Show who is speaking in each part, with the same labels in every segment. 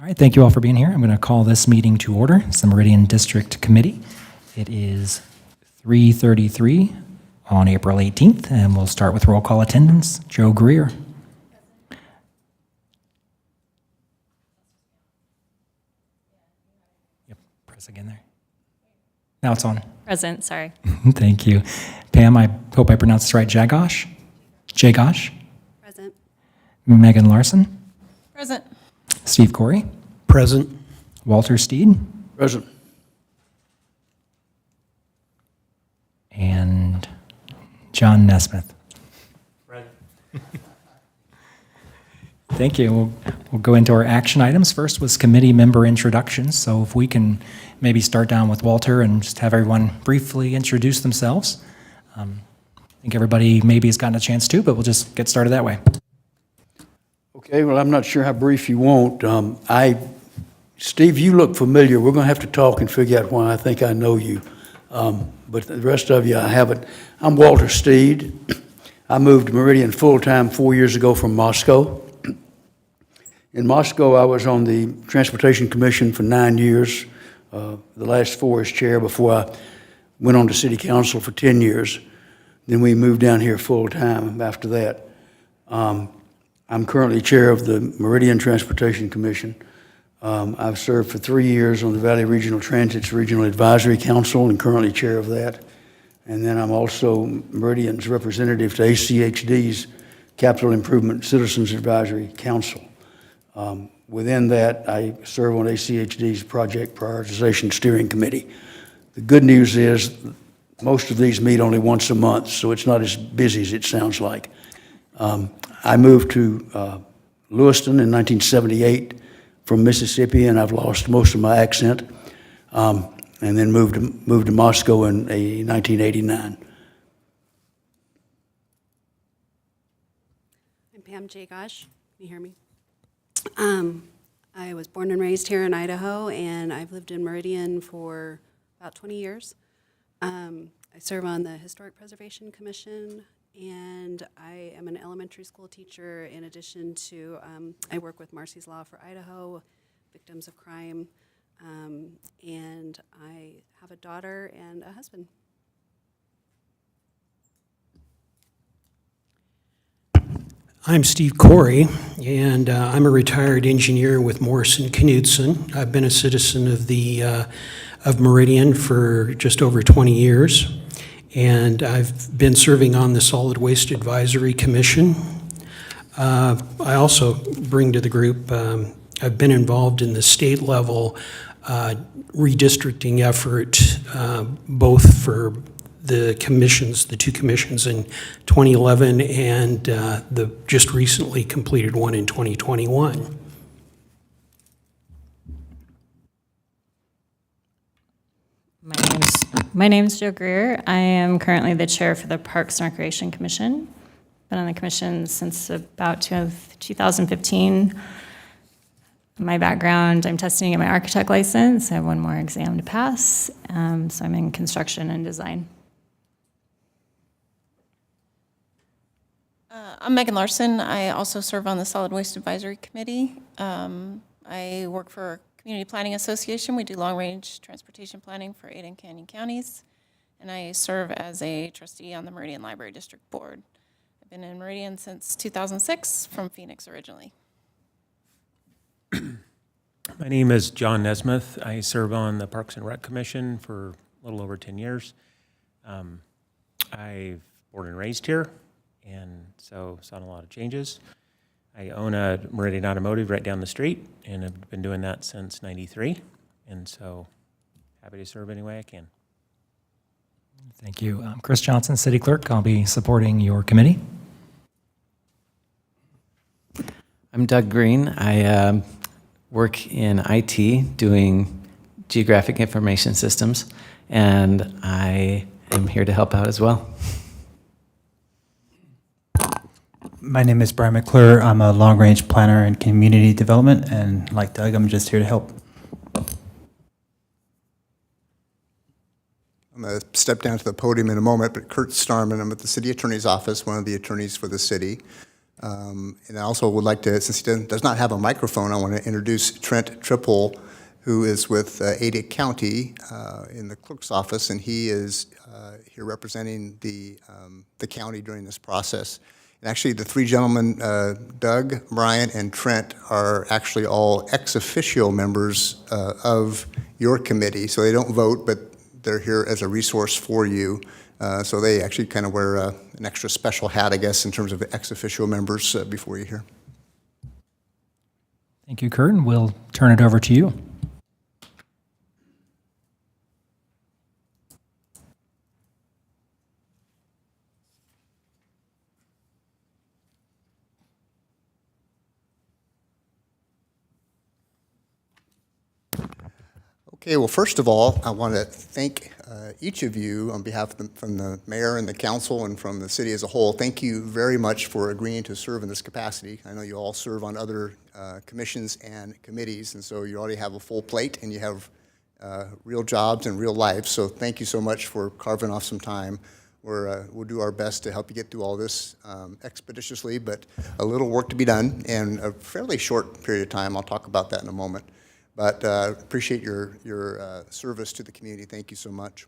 Speaker 1: All right, thank you all for being here. I'm going to call this meeting to order. It's the Meridian District Committee. It is 3:33 on April 18th, and we'll start with roll call attendance. Joe Greer. Yep, press again there. Now it's on.
Speaker 2: Present, sorry.
Speaker 1: Thank you. Pam, I hope I pronounced this right. Jagosh? Jagosh?
Speaker 3: Present.
Speaker 1: Megan Larson?
Speaker 2: Present.
Speaker 1: Steve Corey?
Speaker 4: Present.
Speaker 1: Walter Steed?
Speaker 4: Present.
Speaker 1: And John Nesmith. Thank you. We'll go into our action items. First was committee member introductions. So if we can maybe start down with Walter and just have everyone briefly introduce themselves. I think everybody maybe has gotten a chance to, but we'll just get started that way.
Speaker 4: Okay, well, I'm not sure how brief you want. Steve, you look familiar. We're going to have to talk and figure out why I think I know you. But the rest of you, I haven't. I'm Walter Steed. I moved to Meridian full-time 4 years ago from Moscow. In Moscow, I was on the Transportation Commission for 9 years, the last 4 as chair before I went on to City Council for 10 years. Then we moved down here full-time after that. I'm currently chair of the Meridian Transportation Commission. I've served for 3 years on the Valley Regional Transit's Regional Advisory Council and currently chair of that. And then I'm also Meridian's representative to ACHD's Capital Improvement Citizens Advisory Council. Within that, I serve on ACHD's Project Prioritization Steering Committee. The good news is most of these meet only once a month, so it's not as busy as it sounds like. I moved to Lewiston in 1978 from Mississippi, and I've lost most of my accent, and then moved to Moscow in 1989.
Speaker 3: I'm Pam Jagosh. Can you hear me? I was born and raised here in Idaho, and I've lived in Meridian for about 20 years. I serve on the Historic Preservation Commission, and I am an elementary school teacher in addition to, I work with Marcy's Law for Idaho, victims of crime, and I have a daughter and a husband.
Speaker 5: I'm Steve Corey, and I'm a retired engineer with Morrison Knudsen. I've been a citizen of Meridian for just over 20 years, and I've been serving on the Solid Waste Advisory Commission. I also bring to the group, I've been involved in the state level redistricting effort, both for the commissions, the two commissions in 2011 and the just recently completed one in 2021.
Speaker 2: My name's Joe Greer. I am currently the chair for the Parks and Recreation Commission. Been on the commission since about 2015. My background, I'm testing to get my architect license. I have one more exam to pass, so I'm in construction and design.
Speaker 6: I'm Megan Larson. I also serve on the Solid Waste Advisory Committee. I work for Community Planning Association. We do long-range transportation planning for Ada and Canyon counties. And I serve as a trustee on the Meridian Library District Board. I've been in Meridian since 2006, from Phoenix originally.
Speaker 7: My name is John Nesmith. I serve on the Parks and Rec Commission for a little over 10 years. I've born and raised here, and so saw a lot of changes. I own a Meridian Automotive right down the street, and I've been doing that since '93, and so happy to serve any way I can.
Speaker 1: Thank you. Chris Johnson, City Clerk. I'll be supporting your committee.
Speaker 8: I'm Doug Green. I work in IT doing geographic information systems, and I am here to help out as well.
Speaker 9: My name is Brian McClure. I'm a long-range planner in community development, and like Doug, I'm just here to help.
Speaker 10: I'm going to step down to the podium in a moment, but Kurt Starman, I'm at the City Attorney's Office, one of the attorneys for the city. And I also would like to, since he does not have a microphone, I want to introduce Trent Triple, who is with Ada County in the clerk's office, and he is here representing the county during this process. And actually, the three gentlemen, Doug, Brian, and Trent, are actually all ex officio members of your committee. So they don't vote, but they're here as a resource for you. So they actually kind of wear an extra special hat, I guess, in terms of ex officio members before you here.
Speaker 1: Thank you, Kurt, and we'll turn it over to you.
Speaker 10: Okay, well, first of all, I want to thank each of you on behalf of from the mayor and the council and from the city as a whole. Thank you very much for agreeing to serve in this capacity. I know you all serve on other commissions and committees, and so you already have a full plate and you have real jobs and real lives. So thank you so much for carving off some time. We'll do our best to help you get through all this expeditiously, but a little work to be done in a fairly short period of time. I'll talk about that in a moment. But appreciate your service to the community. Thank you so much.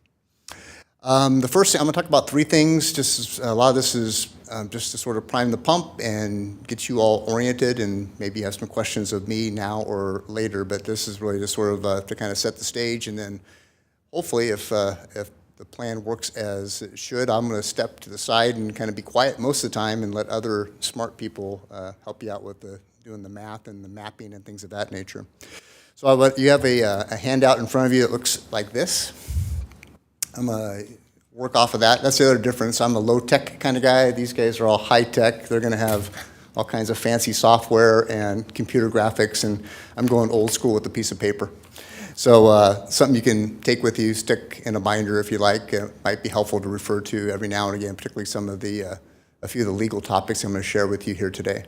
Speaker 10: The first thing, I'm going to talk about three things. Just a lot of this is just to sort of prime the pump and get you all oriented, and maybe have some questions of me now or later. But this is really just sort of to kind of set the stage, and then hopefully, if the plan works as it should, I'm going to step to the side and kind of be quiet most of the time and let other smart people help you out with doing the math and the mapping and things of that nature. So you have a handout in front of you that looks like this. I'm going to work off of that. That's the other difference. I'm a low-tech kind of guy. These guys are all high-tech. They're going to have all kinds of fancy software and computer graphics, and I'm going old school with a piece of paper. So something you can take with you, stick in a binder if you like. It might be helpful to refer to every now and again, particularly some of a few of the legal topics I'm going to share with you here today.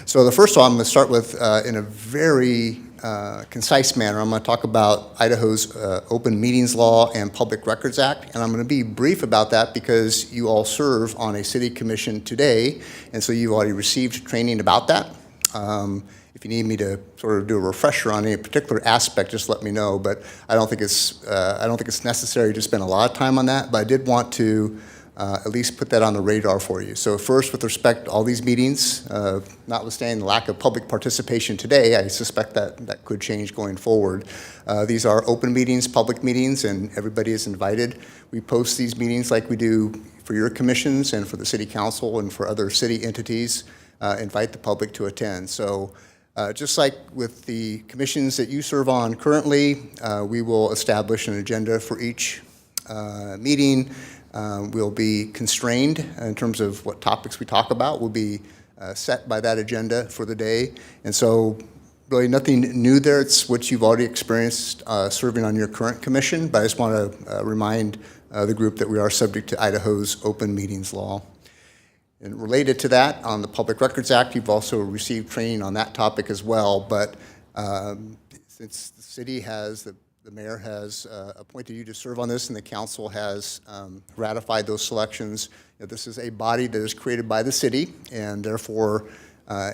Speaker 10: So the first one I'm going to start with in a very concise manner. I'm going to talk about Idaho's Open Meetings Law and Public Records Act, and I'm going to be brief about that because you all serve on a city commission today, and so you've already received training about that. If you need me to sort of do a refresher on any particular aspect, just let me know. But I don't think it's necessary to spend a lot of time on that. But I did want to at least put that on the radar for you. So first, with respect to all these meetings, notwithstanding the lack of public participation today, I suspect that could change going forward. These are open meetings, public meetings, and everybody is invited. We post these meetings like we do for your commissions and for the city council and for other city entities, invite the public to attend. So just like with the commissions that you serve on currently, we will establish an agenda for each meeting. We'll be constrained in terms of what topics we talk about. We'll be set by that agenda for the day. And so really nothing new there. It's what you've already experienced serving on your current commission. But I just want to remind the group that we are subject to Idaho's Open Meetings Law. And related to that, on the Public Records Act, you've also received training on that topic as well. But since the city has, the mayor has appointed you to serve on this, and the council has ratified those selections, this is a body that is created by the city, and therefore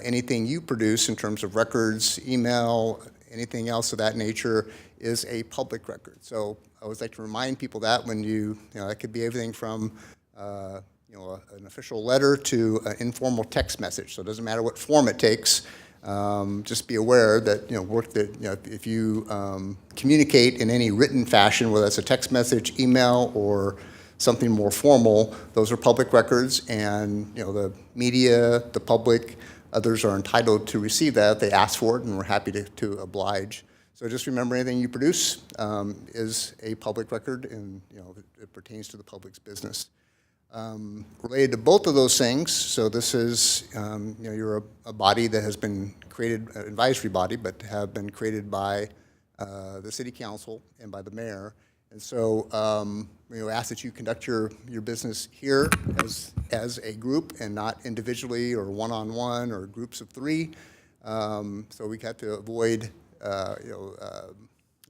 Speaker 10: anything you produce in terms of records, email, anything else of that nature is a public record. So I always like to remind people that when that could be everything from an official letter to an informal text message. So it doesn't matter what form it takes. Just be aware that if you communicate in any written fashion, whether that's a text message, email, or something more formal, those are public records, and the media, the public, others are entitled to receive that if they ask for it, and we're happy to oblige. So just remember, anything you produce is a public record, and it pertains to the public's business. Related to both of those things, so this is, you're a body that has been created, an advisory body, but have been created by the city council and by the mayor. And so ask that you conduct your business here as a group and not individually or one-on-one or groups of three. So we have to avoid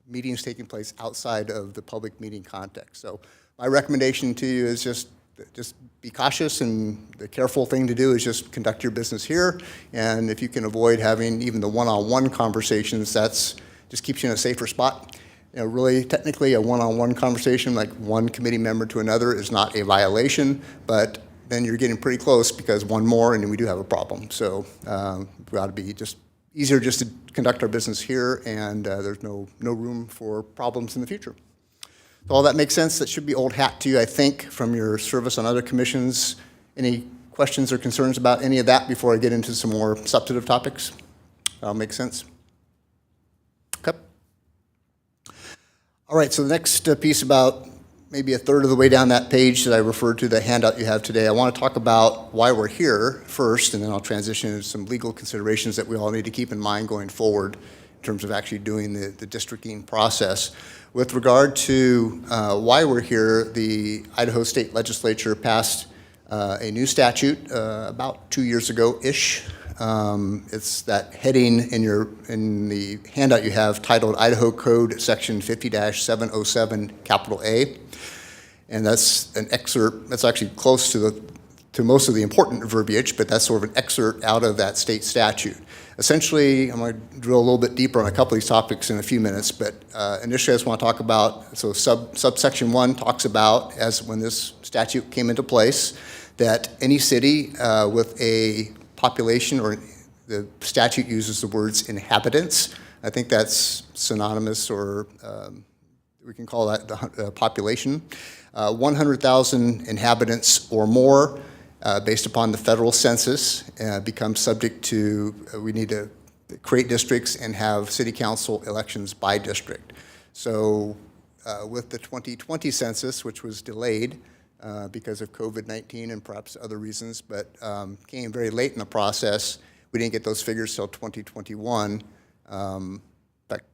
Speaker 10: meetings taking place outside of the public meeting context. So my recommendation to you is just just be cautious, and the careful thing to do is just conduct your business here. And if you can avoid having even the one-on-one conversations, that's just keeps you in a safer spot. You know, really, technically, a one-on-one conversation, like one committee member to another, is not a violation, but then you're getting pretty close, because one more and then we do have a problem. So we ought to be just easier just to conduct our business here, and there's no room for problems in the future. So all that makes sense. That should be old hat to you, I think, from your service on other commissions. Any questions or concerns about any of that before I get into some more substantive topics? That'll make sense. Okay. All right, so the next piece, about maybe a third of the way down that page that I referred to, the handout you have today, I want to talk about why we're here first, and then I'll transition into some legal considerations that we all need to keep in mind going forward in terms of actually doing the districting process. With regard to why we're here, the Idaho State Legislature passed a new statute about 2 years ago-ish. It's that heading in the handout you have titled Idaho Code Section 50-707, capital A. And that's an excerpt, that's actually close to most of the important verbiage, but that's sort of an excerpt out of that state statute. Essentially, I'm going to drill a little bit deeper on a couple of these topics in a few minutes, but initially I just want to talk about, so subsection 1 talks about, as when this statute came into place, that any city with a population, or the statute uses the words inhabitants, I think that's synonymous, or we can call that the population, 100,000 inhabitants or more, based upon the federal census, becomes subject to, we need to create districts and have city council elections by district. So with the 2020 census, which was delayed because of COVID-19 and perhaps other reasons, but came very late in the process, we didn't get those figures till 2021. In fact,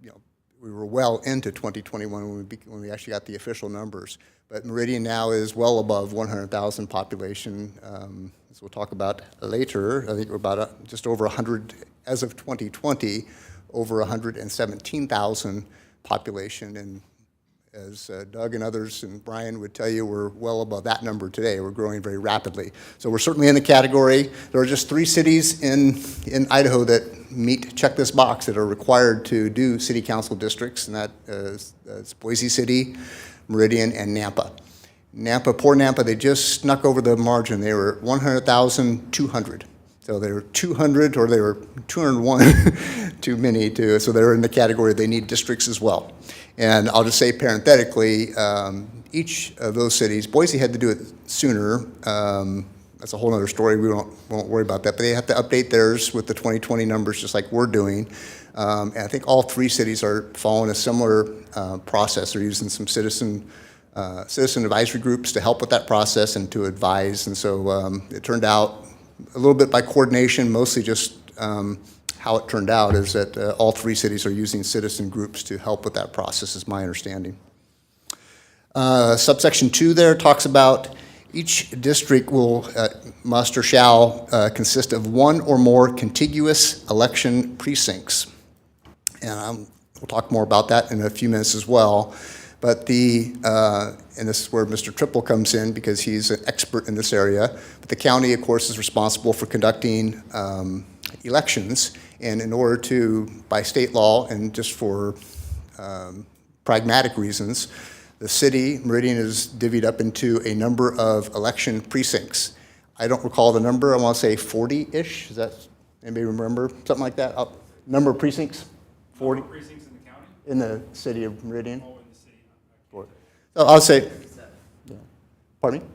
Speaker 10: we were well into 2021 when we actually got the official numbers. But Meridian now is well above 100,000 population, as we'll talk about later. I think we're about just over 100, as of 2020, over 117,000 population. And as Doug and others and Brian would tell you, we're well above that number today. We're growing very rapidly. So we're certainly in the category. There are just 3 cities in Idaho that check this box, that are required to do city council districts, and that is Boise City, Meridian, and Nampa. Poor Nampa, they just snuck over the margin. They were 100,200. So they were 200, or they were 201 too many, so they're in the category they need districts as well. And I'll just say parenthetically, each of those cities, Boise had to do it sooner. That's a whole other story. We won't worry about that. But they have to update theirs with the 2020 numbers, just like we're doing. And I think all 3 cities are following a similar process. They're using some citizen advisory groups to help with that process and to advise. And so it turned out a little bit by coordination, mostly just how it turned out is that all 3 cities are using citizen groups to help with that process, is my understanding. Subsection 2 there talks about each district must or shall consist of 1 or more contiguous election precincts. And we'll talk more about that in a few minutes as well. But and this is where Mr. Triple comes in, because he's an expert in this area. But the county, of course, is responsible for conducting elections. And in order to, by state law and just for pragmatic reasons, the city, Meridian, is divvied up into a number of election precincts. I don't recall the number. I want to say 40-ish. Is that, anybody remember? Something like that? Number of precincts? 40? Number of precincts in the county? In the city of Meridian? Oh, in the city. So I'll say, 37. Yeah. Pardon me?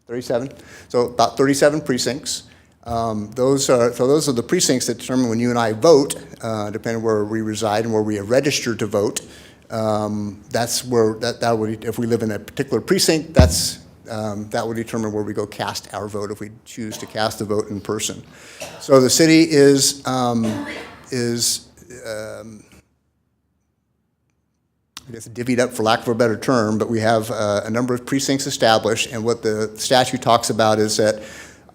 Speaker 10: 37. So about 37 precincts. Those are the precincts that determine when you and I vote, depending on where we reside and where we are registered to vote. That's where that would, if we live in a particular precinct, that would determine where we go cast our vote if we choose to cast a vote in person. So the city is I guess divvied up, for lack of a better term, but we have a number of precincts established, and what the statute talks about is that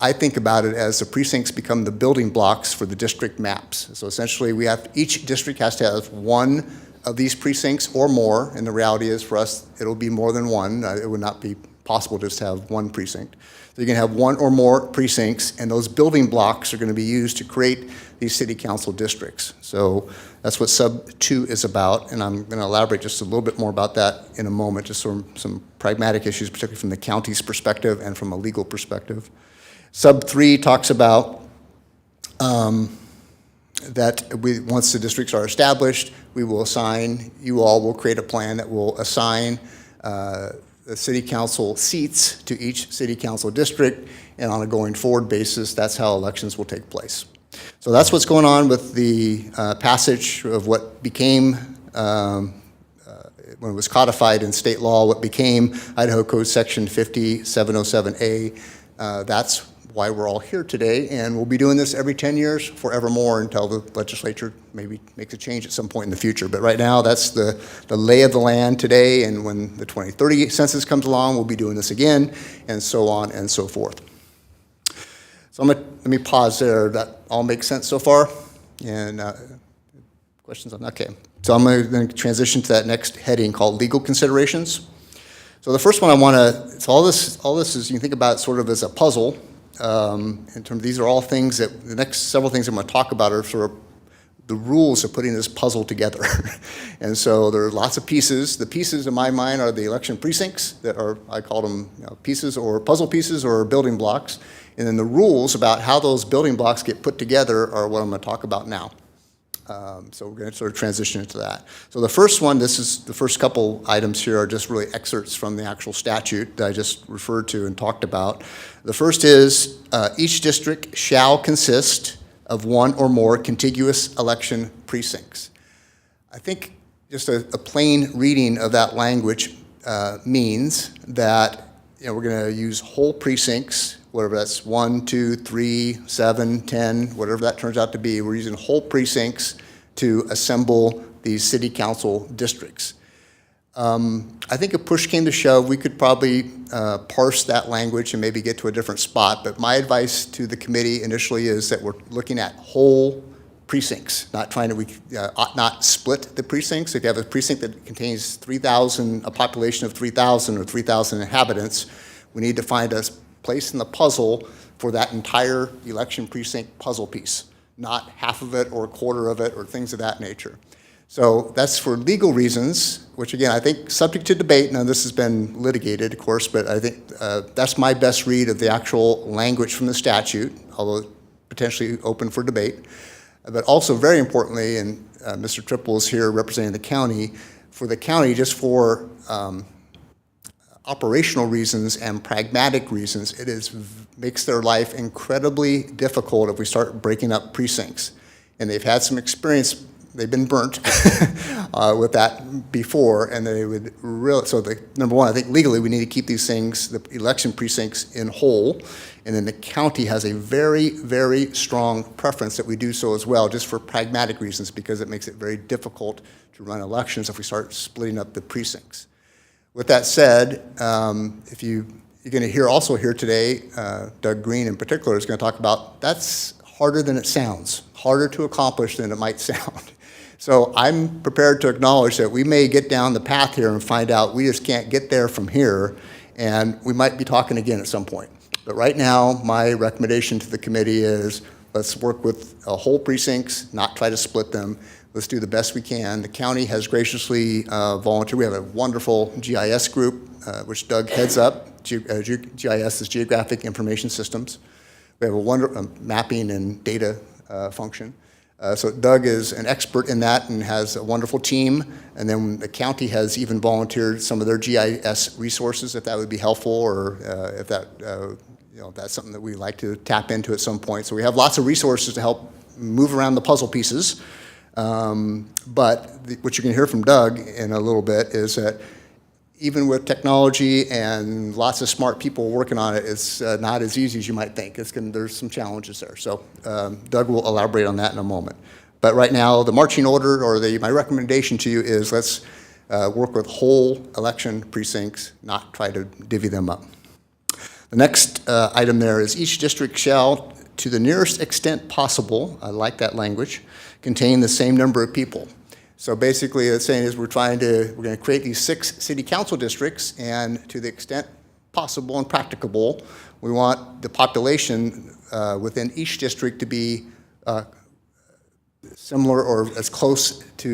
Speaker 10: I think about it as the precincts become the building blocks for the district maps. So essentially each district has to have 1 of these precincts or more, and the reality is for us it'll be more than 1. It would not be possible just to have one precinct. So you're going to have one or more precincts, and those building blocks are going to be used to create these city council districts. So that's what sub 2 is about, and I'm going to elaborate just a little bit more about that in a moment, just some pragmatic issues, particularly from the county's perspective and from a legal perspective. Sub 3 talks about that once the districts are established, we will assign, you all will create a plan that will assign the city council seats to each city council district, and on a going forward basis, that's how elections will take place. So that's what's going on with the passage of what became, when it was codified in state law, what became Idaho Code Section 5707A. That's why we're all here today, and we'll be doing this every 10 years forevermore until the legislature maybe makes a change at some point in the future. But right now, that's the lay of the land today, and when the 2030 census comes along, we'll be doing this again, and so on and so forth. So let me pause there. That all makes sense so far? And questions on that? Okay. So I'm going to transition to that next heading called legal considerations. So the first one I want to, it's all this is, you can think about it sort of as a puzzle. In terms of these are all things that, the next several things I'm going to talk about are sort of the rules of putting this puzzle together. And so there are lots of pieces. The pieces in my mind are the election precincts that are, I call them pieces or puzzle pieces or building blocks. And then the rules about how those building blocks get put together are what I'm going to talk about now. So we're going to sort of transition into that. So the first one, this is the first couple items here are just really excerpts from the actual statute that I just referred to and talked about. The first is each district shall consist of one or more contiguous election precincts. I think just a plain reading of that language means that we're going to use whole precincts, whatever that's 1, 2, 3, 7, 10, whatever that turns out to be. We're using whole precincts to assemble these city council districts. I think if push came to shove, we could probably parse that language and maybe get to a different spot. But my advice to the committee initially is that we're looking at whole precincts, not trying to, we ought not split the precincts. If you have a precinct that contains 3,000, a population of 3,000 or 3,000 inhabitants, we need to find a place in the puzzle for that entire election precinct puzzle piece, not half of it or a quarter of it or things of that nature. So that's for legal reasons, which again, I think subject to debate. Now this has been litigated, of course, but I think that's my best read of the actual language from the statute, although potentially open for debate. But also very importantly, and Mr. Triple is here representing the county, for the county, just for operational reasons and pragmatic reasons, it makes their life incredibly difficult if we start breaking up precincts. And they've had some experience, they've been burnt with that before, and they would really, so number one, I think legally we need to keep these things, the election precincts, in whole, and then the county has a very, very strong preference that we do so as well, just for pragmatic reasons, because it makes it very difficult to run elections if we start splitting up the precincts. With that said, if you're going to also hear today, Doug Greer in particular is going to talk about that's harder than it sounds, harder to accomplish than it might sound. So I'm prepared to acknowledge that we may get down the path here and find out we just can't get there from here, and we might be talking again at some point. But right now, my recommendation to the committee is let's work with whole precincts, not try to split them. Let's do the best we can. The county has graciously volunteered. We have a wonderful GIS group, which Doug heads up. GIS is Geographic Information Systems. We have a wonderful mapping and data function. So Doug is an expert in that and has a wonderful team. And then the county has even volunteered some of their GIS resources, if that would be helpful, or if that that's something that we'd like to tap into at some point. So we have lots of resources to help move around the puzzle pieces. But what you're going to hear from Doug in a little bit is that even with technology and lots of smart people working on it, it's not as easy as you might think. There's some challenges there. So Doug will elaborate on that in a moment. But right now, the marching order, or my recommendation to you is let's work with whole election precincts, not try to divvy them up. The next item there is each district shall, to the nearest extent possible, I like that language, contain the same number of people. So basically, it's saying is we're going to create these 6 city council districts, and to the extent possible and practicable. We want the population within each district to be similar or as close to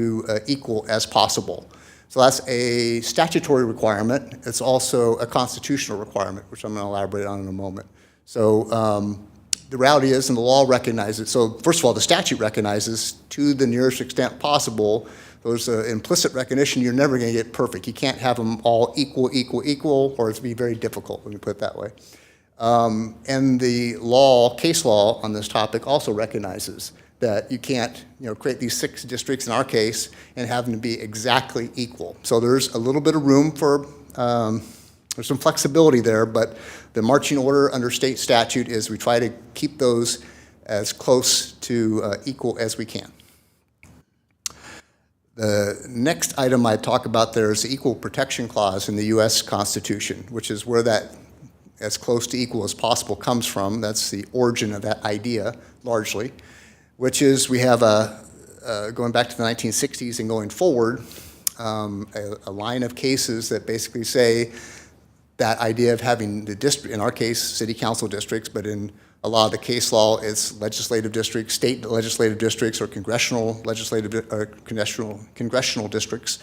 Speaker 10: equal as possible. So that's a statutory requirement. It's also a constitutional requirement, which I'm going to elaborate on in a moment. So the reality is, and the law recognizes, so first of all, the statute recognizes to the nearest extent possible, there's an implicit recognition you're never going to get perfect. You can't have them all equal, or it's be very difficult, let me put it that way. And the law, case law on this topic also recognizes that you can't, create these 6 districts in our case and have them be exactly equal. So there's a little bit of room for, there's some flexibility there, but the marching order under state statute is we try to keep those as close to equal as we can. The next item I talk about there is the Equal Protection Clause in the U.S. Constitution, which is where that as close to equal as possible comes from. That's the origin of that idea, largely, which is we have going back to the 1960s and going forward, a line of cases that basically say that idea of having the district, in our case, city council districts, but in a lot of the case law, it's legislative districts, state legislative districts, or congressional districts,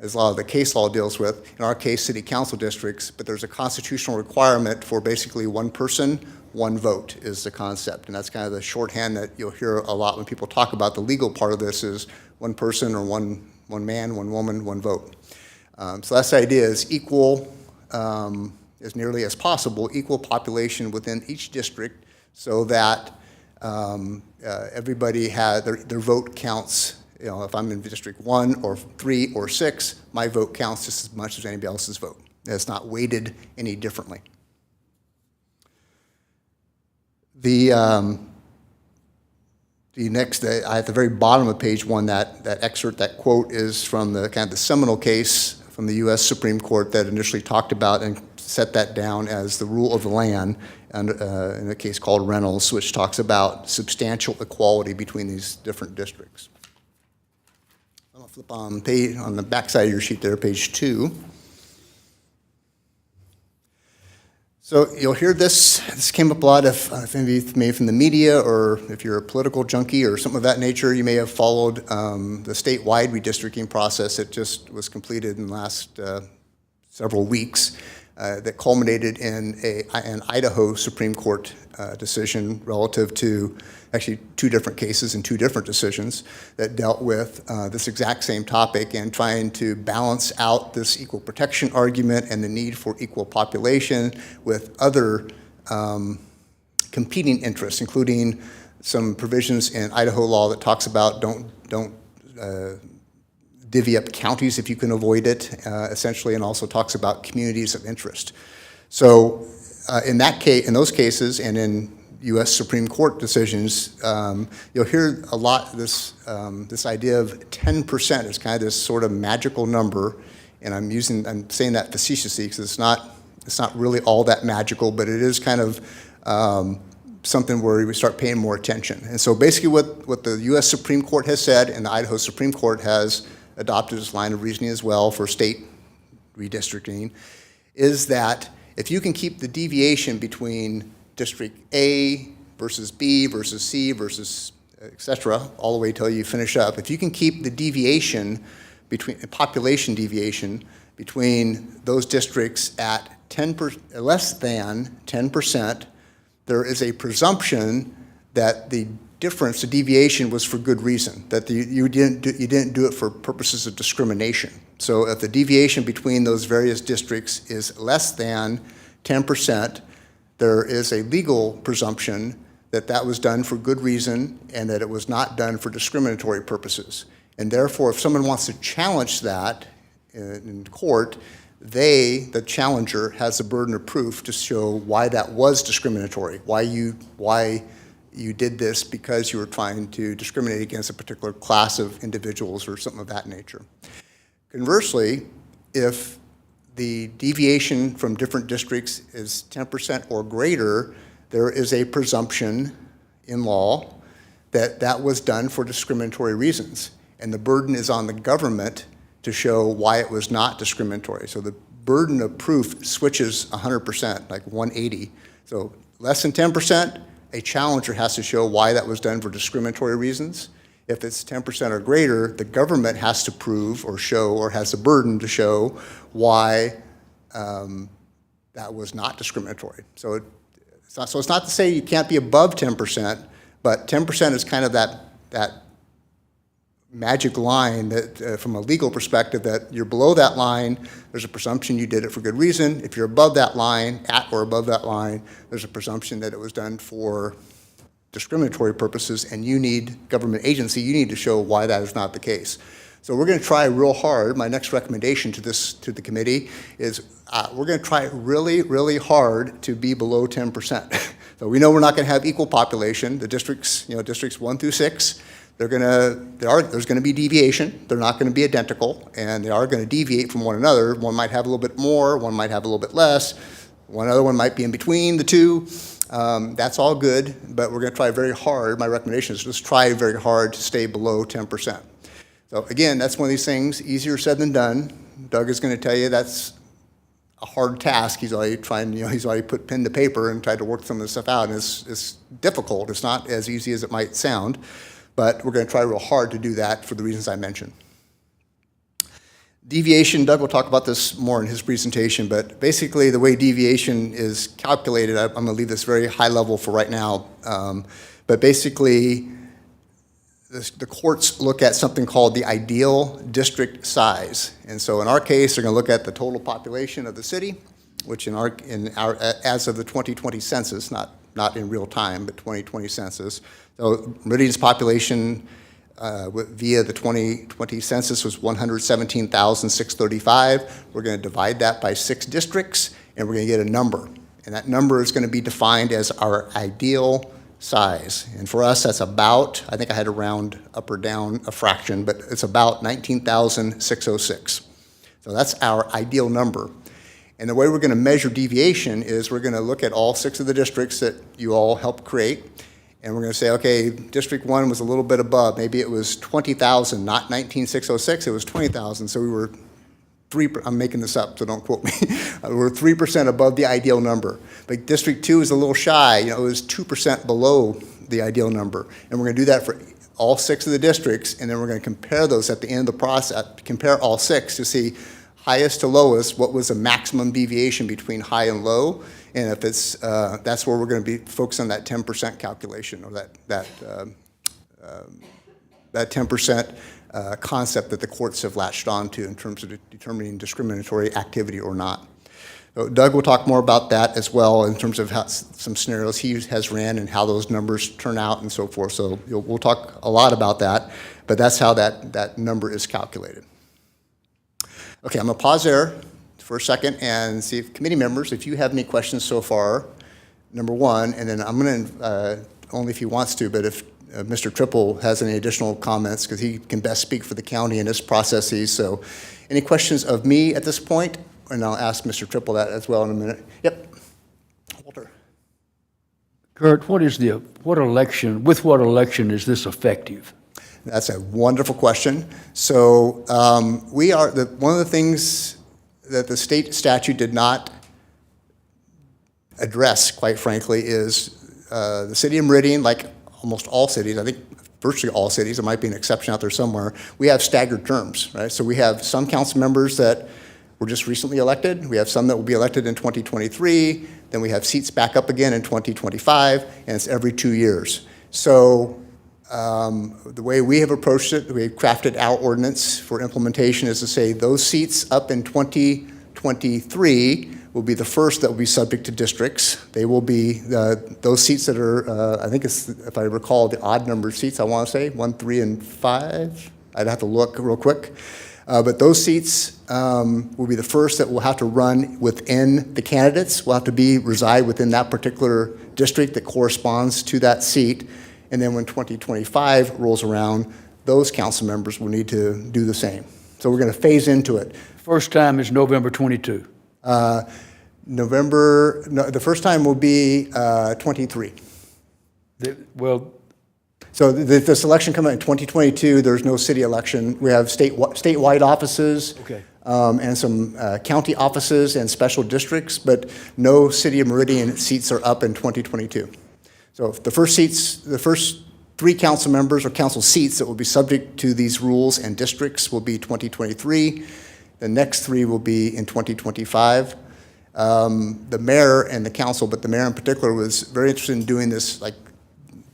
Speaker 10: as a lot of the case law deals with. In our case, city council districts, but there's a constitutional requirement for basically one person, one vote is the concept. And that's kind of the shorthand that you'll hear a lot when people talk about the legal part of this is one person or one man, one woman, one vote. So that's the idea is equal, as nearly as possible, equal population within each district so that everybody had, their vote counts. If I'm in District 1 or 3 or 6, my vote counts just as much as anybody else's vote. It's not weighted any differently. The next, at the very bottom of page 1, that excerpt, that quote is from the kind of the seminal case from the U.S. Supreme Court that initially talked about and set that down as the rule of the land, and in a case called Reynolds, which talks about substantial equality between these different districts. I'm going to flip on the back side of your sheet there, page 2. So you'll hear this. This came up a lot if maybe from the media, or if you're a political junkie or something of that nature, you may have followed the statewide redistricting process that just was completed in the last several weeks that culminated in an Idaho Supreme Court decision relative to actually 2 different cases and 2 different decisions that dealt with this exact same topic and trying to balance out this equal protection argument and the need for equal population with other competing interests, including some provisions in Idaho law that talks about don't divvy up counties if you can avoid it, essentially, and also talks about communities of interest. So in that case, in those cases, and in U.S. Supreme Court decisions, you'll hear a lot this idea of 10% is kind of this sort of magical number, and I'm saying that facetiously because it's not really all that magical, but it is kind of something where we start paying more attention. And so basically what the U.S. Supreme Court has said, and the Idaho Supreme Court has adopted this line of reasoning as well for state redistricting, is that if you can keep the deviation between District A versus B versus C versus et cetera, all the way till you finish up, if you can keep the deviation between, population deviation between those districts at less than 10%, there is a presumption that the difference, the deviation, was for good reason, that you didn't do it for purposes of discrimination. So if the deviation between those various districts is less than 10%, there is a legal presumption that that was done for good reason and that it was not done for discriminatory purposes. And therefore, if someone wants to challenge that in court, the challenger, has the burden of proof to show why that was discriminatory, why you did this because you were trying to discriminate against a particular class of individuals or something of that nature. Conversely, if the deviation from different districts is 10% or greater, there is a presumption in law that that was done for discriminatory reasons. And the burden is on the government to show why it was not discriminatory. So the burden of proof switches 100%, like 180. So less than 10%, a challenger has to show why that was done for discriminatory reasons. If it's 10% or greater, the government has to prove or show, or has the burden to show why that was not discriminatory. So it's not to say you can't be above 10%, but 10% is kind of that magic line that, from a legal perspective, that you're below that line, there's a presumption you did it for good reason. If you're above that line, at or above that line, there's a presumption that it was done for discriminatory purposes, and you need, government agency, you need to show why that is not the case. So we're going to try real hard. My next recommendation to the committee is we're going to try really, really hard to be below 10%. So we know we're not going to have equal population. The districts, districts 1 through 6, there's going to be deviation. They're not going to be identical, and they are going to deviate from one another. One might have a little bit more, one might have a little bit less. One other one might be in between the two. That's all good, but we're going to try very hard. My recommendation is just try very hard to stay below 10%. So again, that's one of these things, easier said than done. Doug is going to tell you that's a hard task. He's already he's already put pen to paper and tried to work some of this stuff out, and it's difficult. It's not as easy as it might sound, but we're going to try real hard to do that for the reasons I mentioned. Deviation, Doug will talk about this more in his presentation, but basically the way deviation is calculated, I'm going to leave this very high level for right now, but basically the courts look at something called the ideal district size. And so in our case, they're going to look at the total population of the city, which in our as of the 2020 census, not in real time, but 2020 census. So Meridian's population via the 2020 census was 117,635. We're going to divide that by 6 districts, and we're going to get a number. And that number is going to be defined as our ideal size. And for us, that's about, I think I had to round up or down a fraction, but it's about 19,606. So that's our ideal number. And the way we're going to measure deviation is we're going to look at all 6 of the districts that you all helped create, and we're going to say, okay, District 1 was a little bit above. Maybe it was 20,000, not 19,606, it was 20,000. So we were I'm making this up, so don't quote me. We're 3% above the ideal number. But District 2 is a little shy. It was 2% below the ideal number. And we're going to do that for all 6 of the districts, and then we're going to compare those at the end of the process, compare all 6 to see highest to lowest, what was the maximum deviation between high and low. And if it's, that's where we're going to be focused on that 10% calculation, or that 10% concept that the courts have latched onto in terms of determining discriminatory activity or not. So Doug will talk more about that as well in terms of how, some scenarios he has ran and how those numbers turn out and so forth. So we'll talk a lot about that, but that's how that number is calculated. Okay, I'm going to pause there for a second and see if committee members, if you have any questions so far, number one, and then I'm going to, only if he wants to, but if Mr. Triple has any additional comments, because he can best speak for the county and its processes. So any questions of me at this point? And I'll ask Mr. Triple that as well in a minute. Yep. Walter.
Speaker 4: Kurt, what election is this effective?
Speaker 10: That's a wonderful question. So we are, one of the things that the state statute did not address, quite frankly, is the city of Meridian, like almost all cities, I think virtually all cities, there might be an exception out there somewhere, we have staggered terms, right? So we have some council members that were just recently elected, we have some that will be elected in 2023, then we have seats back up again in 2025, and it's every 2 years. So the way we have approached it, we've crafted our ordinance for implementation is to say those seats up in 2023 will be the first that will be subject to districts. They will be those seats that are, I think it's, if I recall, the odd number of seats, I want to say, 1, 3, and 5. I'd have to look real quick. But those seats will be the first that will have to run within the candidates, will have to reside within that particular district that corresponds to that seat. And then when 2025 rolls around, those council members will need to do the same. So we're going to phase into it.
Speaker 4: First time is November 22.
Speaker 10: The first time will be 23. So the selection coming in 2022, there's no city election. We have statewide offices.
Speaker 4: Okay.
Speaker 10: and some county offices and special districts, but no City of Meridian seats are up in 2022. So the first 3 council members or council seats that will be subject to these rules and districts will be 2023. The next 3 will be in 2025. The mayor and the council, but the mayor in particular, was very interested in doing this, like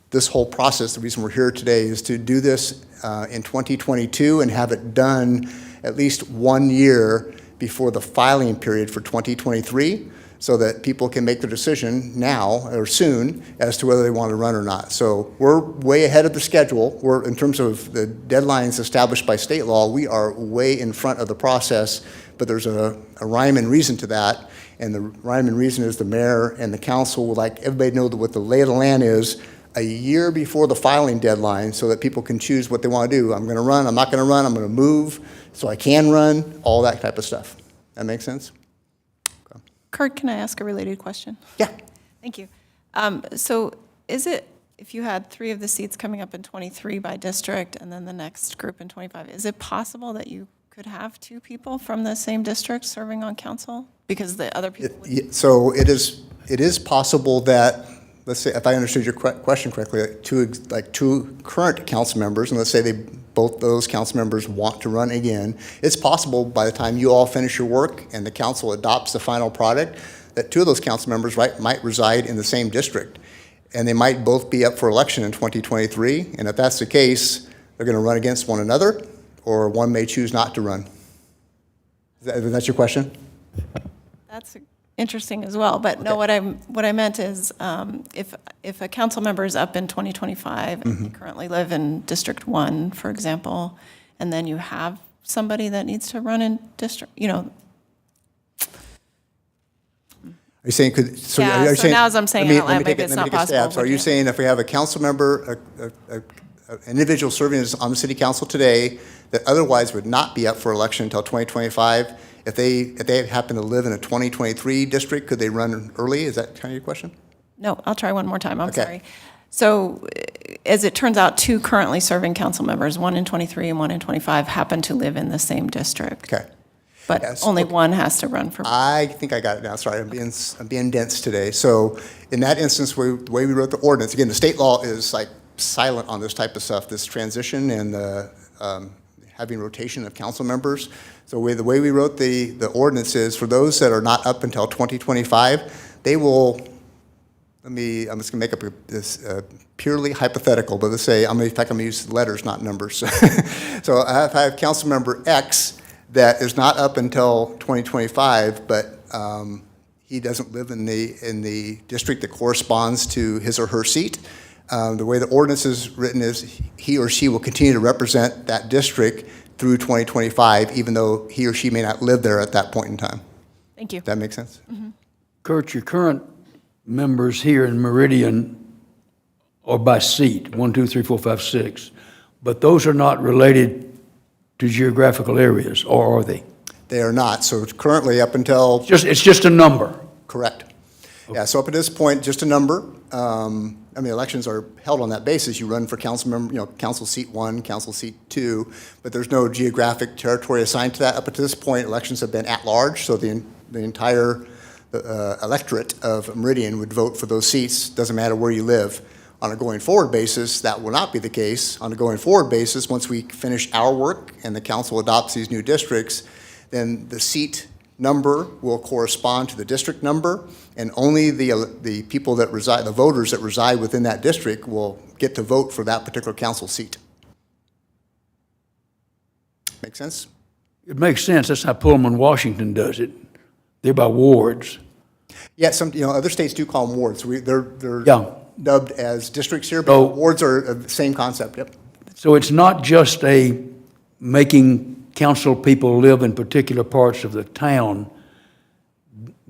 Speaker 10: this whole process. The reason we're here today is to do this in 2022 and have it done at least 1 year before the filing period for 2023, so that people can make their decision now or soon as to whether they want to run or not. So we're way ahead of the schedule. We're, in terms of the deadlines established by state law, we are way in front of the process, but there's a rhyme and reason to that. And the rhyme and reason is the mayor and the council would like everybody to know what the lay of the land is a year before the filing deadline, so that people can choose what they want to do. I'm going to run, I'm not going to run, I'm going to move, so I can run, all that type of stuff. That make sense?
Speaker 6: Kurt, can I ask a related question?
Speaker 10: Yeah.
Speaker 6: Thank you. So is it, if you had 3 of the seats coming up in 23 by district and then the next group in 25, is it possible that you could have 2 people from the same district serving on council? Because the other people would...
Speaker 10: So it is possible that, let's say, if I understood your question correctly, two current council members, and let's say both those council members want to run again, it's possible by the time you all finish your work and the council adopts the final product, that 2 of those council members might reside in the same district. And they might both be up for election in 2023. And if that's the case, they're going to run against one another, or one may choose not to run. Is that your question?
Speaker 6: That's interesting as well, but no, what I meant is, if a council member is up in 2025 and they currently live in District 1, for example, and then you have somebody that needs to run in District,
Speaker 10: Are you saying could? So
Speaker 6: Yeah,
Speaker 10: are you
Speaker 6: so
Speaker 10: saying,
Speaker 6: now as I'm saying
Speaker 10: let me-
Speaker 6: it out
Speaker 10: let me
Speaker 6: loud,
Speaker 10: take
Speaker 6: maybe
Speaker 10: it-
Speaker 6: it's
Speaker 10: let me
Speaker 6: not
Speaker 10: take a stab.
Speaker 6: possible,
Speaker 10: So are
Speaker 6: would
Speaker 10: you
Speaker 6: you?
Speaker 10: saying if we have a council member, an individual serving on the city council today that otherwise would not be up for election until 2025, if they happen to live in a 2023 district, could they run early? Is that kind of your question?
Speaker 6: No, I'll try one more time, I'm
Speaker 10: Okay.
Speaker 6: sorry. So as it turns out, 2 currently serving council members, 1 in 23 and 1 in 25, happen to live in the same district.
Speaker 10: Okay.
Speaker 6: But
Speaker 10: Yes,
Speaker 6: only
Speaker 10: okay.
Speaker 6: one has to run for.
Speaker 10: I think I got it now. Sorry, I'm being dense today. So in that instance, the way we wrote the ordinance, again, the state law is like silent on this type of stuff, this transition and the having rotation of council members. So the way we wrote the ordinance is for those that are not up until 2025, they will, I'm just going to make up this purely hypothetical, but let's say, in fact, I'm going to use letters, not numbers. So if I have council member X that is not up until 2025, but he doesn't live in the district that corresponds to his or her seat, the way the ordinance is written is he or she will continue to represent that district through 2025, even though he or she may not live there at that point in time.
Speaker 6: Thank you.
Speaker 10: Does that make sense?
Speaker 4: Kurt, your current members here in Meridian are by seat, 1, 2, 3, 4, 5, 6, but those are not related to geographical areas, or are they?
Speaker 10: They are not. So currently, up until
Speaker 4: It's just a number.
Speaker 10: correct. Yeah. So up at this point, just a number. Elections are held on that basis. You run for council member, council seat 1, council seat 2, but there's no geographic territory assigned to that. Up to this point, elections have been at large, so the entire electorate of Meridian would vote for those seats. Doesn't matter where you live. On a going forward basis, that will not be the case. On a going forward basis, once we finish our work and the council adopts these new districts, then the seat number will correspond to the district number, and only the people that reside, the voters that reside within that district will get to vote for that particular council seat. Make sense?
Speaker 4: It makes sense. That's how Pullman, Washington does it. They're by wards.
Speaker 10: Yeah, some, other states do call them wards. They're
Speaker 4: Yeah.
Speaker 10: dubbed as districts here, but
Speaker 4: So-
Speaker 10: wards are the same concept, yep.
Speaker 4: So it's not just making council people live in particular parts of the town.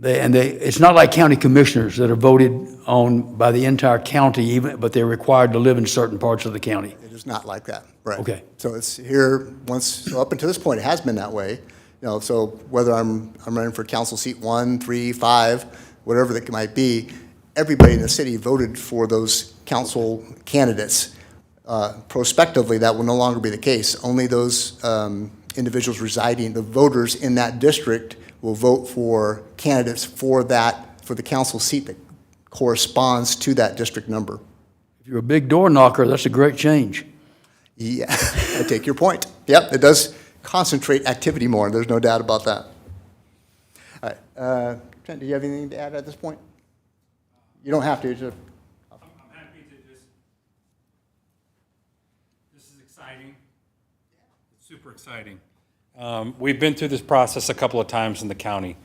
Speaker 4: It's not like county commissioners that are voted on by the entire county, but they're required to live in certain parts of the county.
Speaker 10: It is not like that, right?
Speaker 4: Okay.
Speaker 10: So it's here, so up until this point, it has been that way. So whether I'm running for council seat 1, 3, 5, whatever that might be, everybody in the city voted for those council candidates. Prospectively, that will no longer be the case. Only those individuals residing, the voters in that district will vote for candidates for the council seat that corresponds to that district number.
Speaker 4: If you're a big door knocker, that's a great change.
Speaker 10: Yeah, I take your point. Yep, it does concentrate activity more, there's no doubt about that. All right, Trent, do you have anything to add at this point? You don't have to, just.
Speaker 11: I'm happy to just, this is exciting. It's super exciting. We've been through this process a couple of times in the county.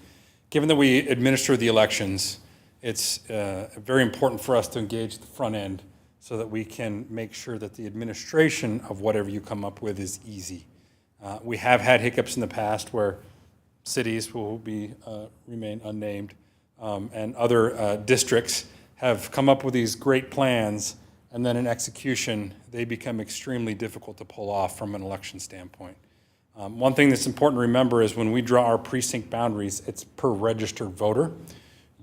Speaker 11: Given that we administer the elections, it's very important for us to engage the front end so that we can make sure that the administration of whatever you come up with is easy. We have had hiccups in the past where cities will remain unnamed and other districts have come up with these great plans, and then in execution, they become extremely difficult to pull off from an election standpoint. One thing that's important to remember is when we draw our precinct boundaries, it's per registered voter.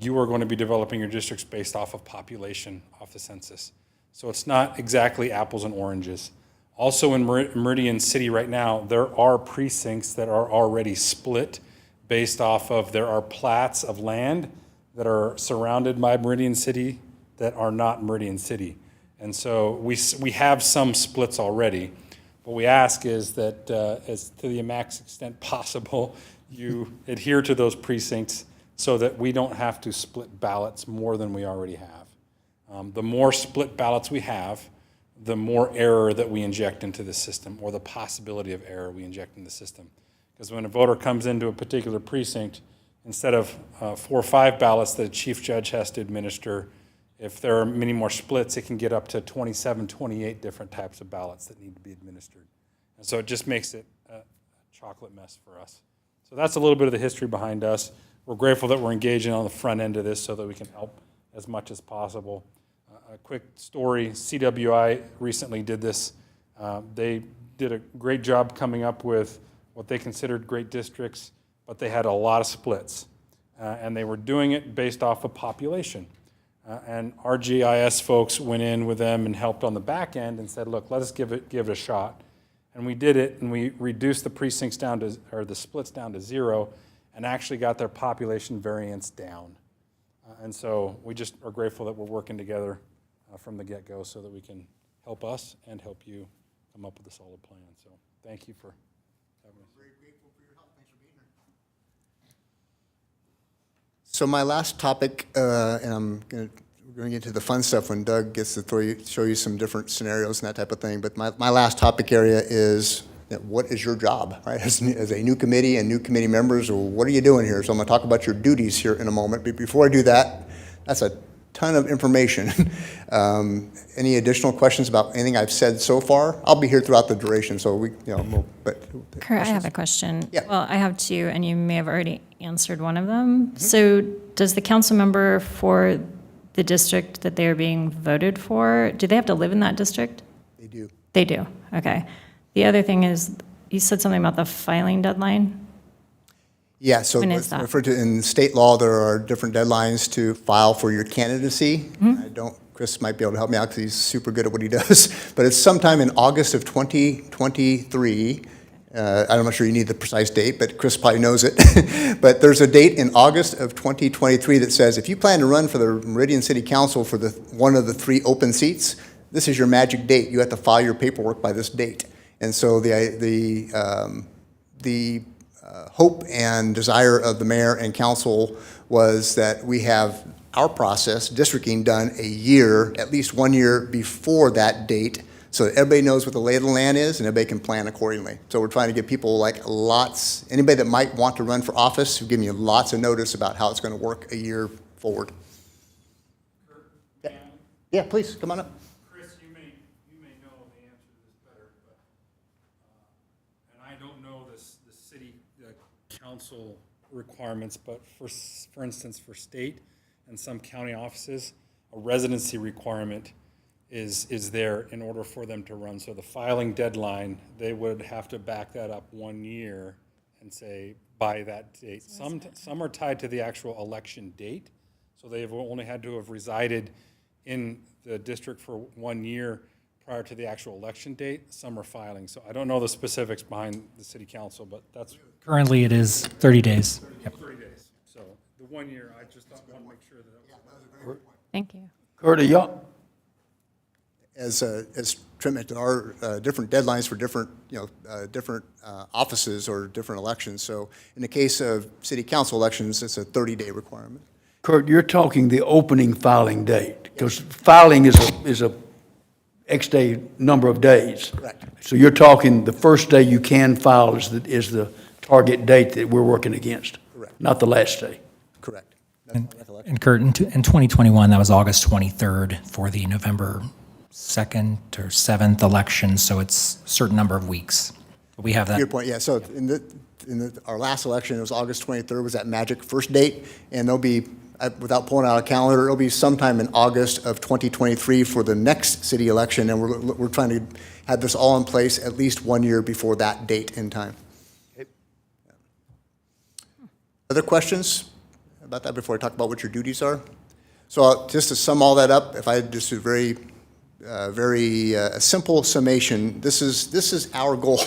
Speaker 11: You are going to be developing your districts based off of population, off the census. So it's not exactly apples and oranges. Also in Meridian City right now, there are precincts that are already split based off of, there are plats of land that are surrounded by Meridian City that are not Meridian City. And so we have some splits already. What we ask is that, as to the max extent possible, you adhere to those precincts so that we don't have to split ballots more than we already have. The more split ballots we have, the more error that we inject into the system, or the possibility of error we inject in the system. Because when a voter comes into a particular precinct, instead of 4 or 5 ballots that a chief judge has to administer, if there are many more splits, it can get up to 27, 28 different types of ballots that need to be administered. And so it just makes it a chocolate mess for us. So that's a little bit of the history behind us. We're grateful that we're engaging on the front end of this so that we can help as much as possible. A quick story, CWI recently did this. They did a great job coming up with what they considered great districts, but they had a lot of splits. And they were doing it based off of population. And our GIS folks went in with them and helped on the back end and said, look, let us give it a shot. And we did it, and we reduced the precincts down to, or the splits down to 0, and actually got their population variance down. And so we just are grateful that we're working together from the get-go so that we can help us and help you come up with a solid plan. So thank you for having us.
Speaker 10: Very grateful for your help. Thanks for being here. So my last topic, and we're going to get to the fun stuff when Doug gets to show you some different scenarios and that type of thing. But my last topic area is, what is your job, right? As a new committee and new committee members, what are you doing here? So I'm going to talk about your duties here in a moment. But before I do that, that's a ton of information. Any additional questions about anything I've said so far? I'll be here throughout the duration, so
Speaker 2: Kurt, I have a question.
Speaker 10: Yeah.
Speaker 2: Well, I have two, and you may have already answered one of them. Mm-hmm. So does the council member for the district that they are being voted for, do they have to live in that district?
Speaker 10: They do.
Speaker 2: They do, okay. The other thing is, you said something about the filing deadline?
Speaker 10: Yeah, so
Speaker 2: When is that?
Speaker 10: referred to in state law, there are different deadlines to file for your candidacy. Chris might be able to help me out because he's super good at what he does. But it's sometime in August of 2023. I'm not sure you need the precise date, but Chris probably knows it. But there's a date in August of 2023 that says if you plan to run for the Meridian City Council for one of the 3 open seats, this is your magic date. You have to file your paperwork by this date. And so the hope and desire of the mayor and council was that we have our process, districting, done at least 1 year before that date, so that everybody knows what the lay of the land is and everybody can plan accordingly. So we're trying to give people anybody that might want to run for office, we're giving you lots of notice about how it's going to work a year forward. Yeah, please, come on up.
Speaker 11: Chris, you may know the answer to this better, but, and I don't know the city council requirements, but for instance, for state and some county offices, a residency requirement is there in order for them to run. So the filing deadline, they would have to back that up 1 year and say by that date. Some are tied to the actual election date, so they've only had to have resided in the district for 1 year prior to the actual election date, some are filing. So I don't know the specifics behind the city council, but that's
Speaker 1: Currently, it is 30 days. Yep.
Speaker 11: 30 days. So the 1 year, I just want to make sure that that was.
Speaker 2: Thank you.
Speaker 4: Kurt, are y'all,
Speaker 10: As Trent mentioned, there are different deadlines for different, different offices or different elections. So in the case of city council elections, it's a 30-day requirement.
Speaker 4: Kurt, you're talking the opening filing date, because filing is a X day number of days.
Speaker 10: Correct.
Speaker 4: So you're talking the first day you can file is the target date that we're working against?
Speaker 10: Correct.
Speaker 4: Not the last day?
Speaker 10: Correct. That's my recollection.
Speaker 1: And Kurt, in 2021, that was August 23rd for the November 2nd or 7th election, so it's a certain number of weeks. But we have that.
Speaker 10: Good point, yeah. So our last election, it was August 23rd, was that magic first date, and there'll be, without pulling out a calendar, it'll be sometime in August of 2023 for the next city election, and we're trying to have this all in place at least 1 year before that date and time. Other questions about that before I talk about what your duties are? So just to sum all that up, if I just do a simple summation, this is our goal.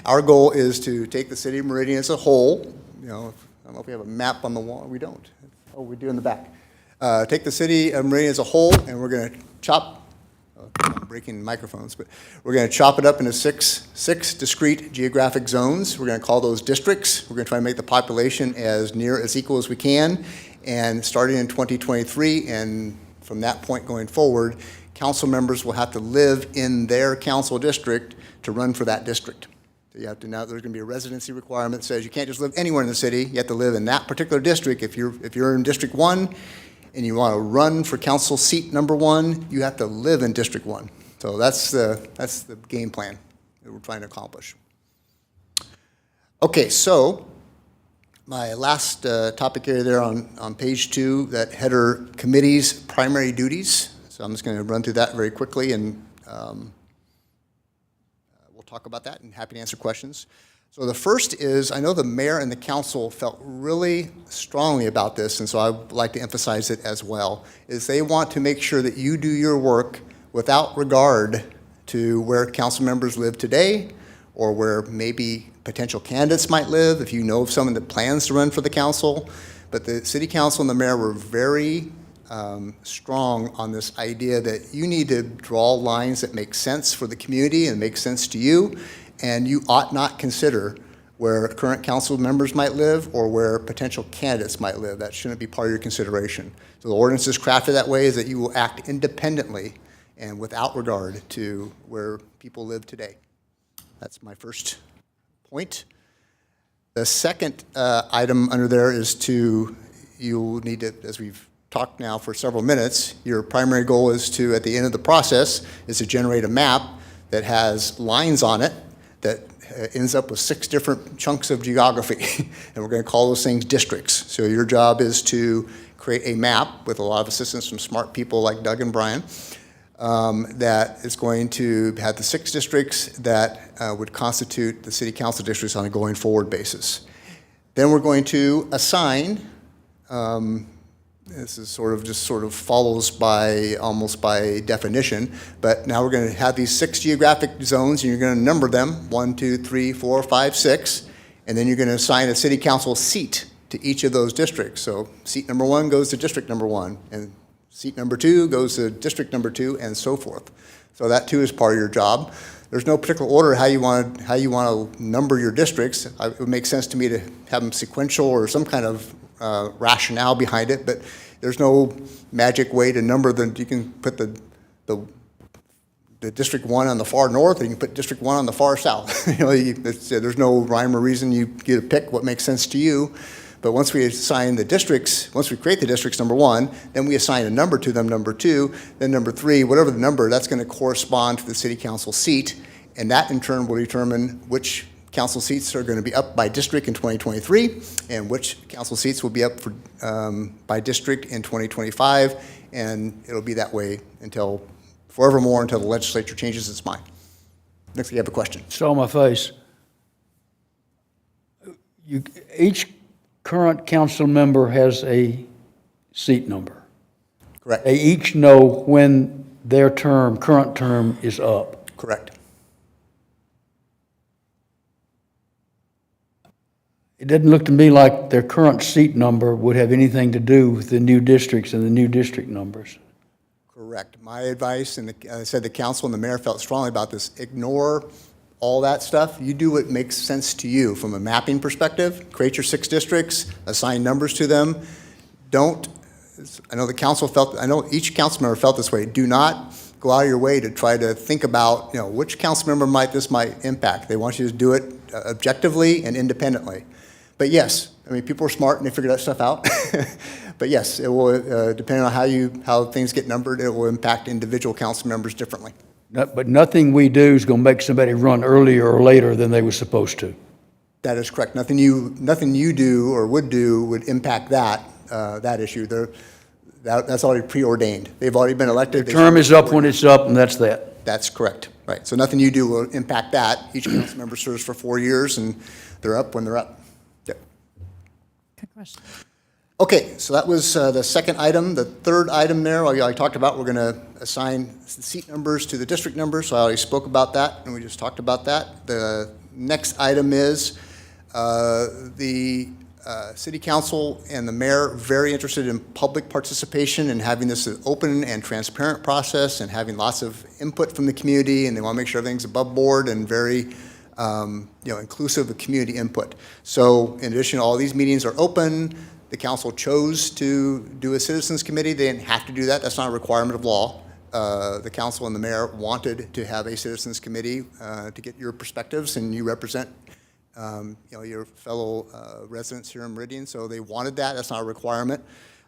Speaker 10: Our goal is to take the city of Meridian as a whole. I don't know if we have a map on the wall. We don't. Oh, we do in the back. Take the city of Meridian as a whole, and we're going to chop. I'm breaking microphones, but we're going to chop it up into six discrete geographic zones. We're going to call those districts. We're going to try and make the population as equal as we can. And starting in 2023, and from that point going forward, council members will have to live in their council district to run for that district. So you have to now, there's going to be a residency requirement that says you can't just live anywhere in the city. You have to live in that particular district. If you're in District 1 and you want to run for council seat number 1, you have to live in District 1. So that's the game plan that we're trying to accomplish. Okay, so my last topic area there on page 2, that header, committees, primary duties. So I'm just going to run through that very quickly, and we'll talk about that, and happy to answer questions. So the first is, I know the mayor and the council felt really strongly about this, and so I would like to emphasize it as well, is they want to make sure that you do your work without regard to where council members live today, or where maybe potential candidates might live, if you know of someone that plans to run for the council. But the city council and the mayor were very strong on this idea that you need to draw lines that make sense for the community and make sense to you, and you ought not consider where current council members might live or where potential candidates might live. That shouldn't be part of your consideration. So the ordinance is crafted that way, is that you will act independently and without regard to where people live today. That's my first point. The second item under there is you'll need to, as we've talked now for several minutes, your primary goal is to, at the end of the process, is to generate a map that has lines on it that ends up with 6 different chunks of geography. And we're going to call those things districts. So your job is to create a map with a lot of assistance from smart people like Doug and Brian that is going to have the 6 districts that would constitute the city council districts on a going forward basis. Then we're going to assign, this is sort of follows almost by definition, but now we're going to have these 6 geographic zones, and you're going to number them, 1, 2, 3, 4, 5, 6, and then you're going to assign a city council seat to each of those districts. So seat number 1 goes to district number 1, and seat number 2 goes to district number 2, and so forth. So that too is part of your job. There's no particular order how you want to number your districts. It would make sense to me to have them sequential or some kind of rationale behind it, but there's no magic way to number them. You can put the District 1 on the far north, and you can put District 1 on the far south. There's no rhyme or reason. You get to pick what makes sense to you. But once we assign the districts, once we create the districts, number 1, then we assign a number to them, number 2, then number 3, whatever the number, that's going to correspond to the city council seat, and that in turn will determine which council seats are going to be up by district in 2023, and which council seats will be up for, by district in 2025, and it'll be that way until forevermore, until the legislature changes its mind. Next, you have a question.
Speaker 4: Saw my face. Each current council member has a seat number.
Speaker 10: Correct.
Speaker 4: They each know when their term, current term is up.
Speaker 10: Correct.
Speaker 4: It doesn't look to me like their current seat number would have anything to do with the new districts and the new district numbers.
Speaker 10: Correct. My advice, and I said the council and the mayor felt strongly about this, ignore all that stuff. You do what makes sense to you from a mapping perspective. Create your 6 districts, assign numbers to them. Don't, I know the council felt, I know each council member felt this way. Do not go out of your way to try to think about, which council member this might impact. They want you to do it objectively and independently. But yes, I mean, people are smart and they figure that stuff out. But yes, it will, depending on how things get numbered, it will impact individual council members differently.
Speaker 4: But nothing we do is going to make somebody run earlier or later than they were supposed to.
Speaker 10: That is correct. Nothing you do or would do would impact that issue. That's already preordained. They've already been elected.
Speaker 4: The term is up when it's up, and that's that.
Speaker 10: That's correct. Right. So nothing you do will impact that. Each council member serves for 4 years, and they're up when they're up. Yep.
Speaker 2: Good question.
Speaker 10: Okay, so that was the second item. The third item there, I talked about, we're going to assign the seat numbers to the district numbers, so I already spoke about that, and we just talked about that. The next item is the city council and the mayor very interested in public participation and having this an open and transparent process and having lots of input from the community, and they want to make sure everything's above board and very inclusive of community input. So in addition, all these meetings are open. The council chose to do a citizens committee. They didn't have to do that. That's not a requirement of law. The council and the mayor wanted to have a citizens committee to get your perspectives, and you represent your fellow residents here in Meridian, so they wanted that. That's not a requirement.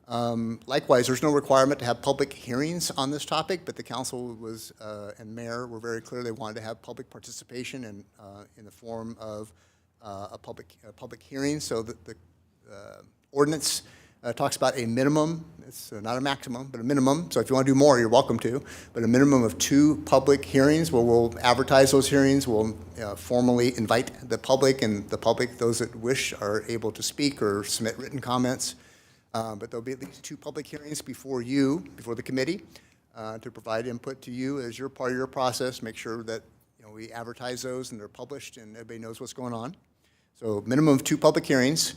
Speaker 10: Likewise, there's no requirement to have public hearings on this topic, but the council was and mayor were very clear they wanted to have public participation in the form of a public hearing, so that the ordinance talks about a minimum. It's not a maximum, but a minimum. So if you want to do more, you're welcome to. But a minimum of 2 public hearings where we'll advertise those hearings. We'll formally invite the public, and the public, those that wish, are able to speak or submit written comments. But there'll be at least 2 public hearings before the committee, to provide input to you as your part of your process. Make sure that we advertise those and they're published and everybody knows what's going on. So minimum of 2 public hearings.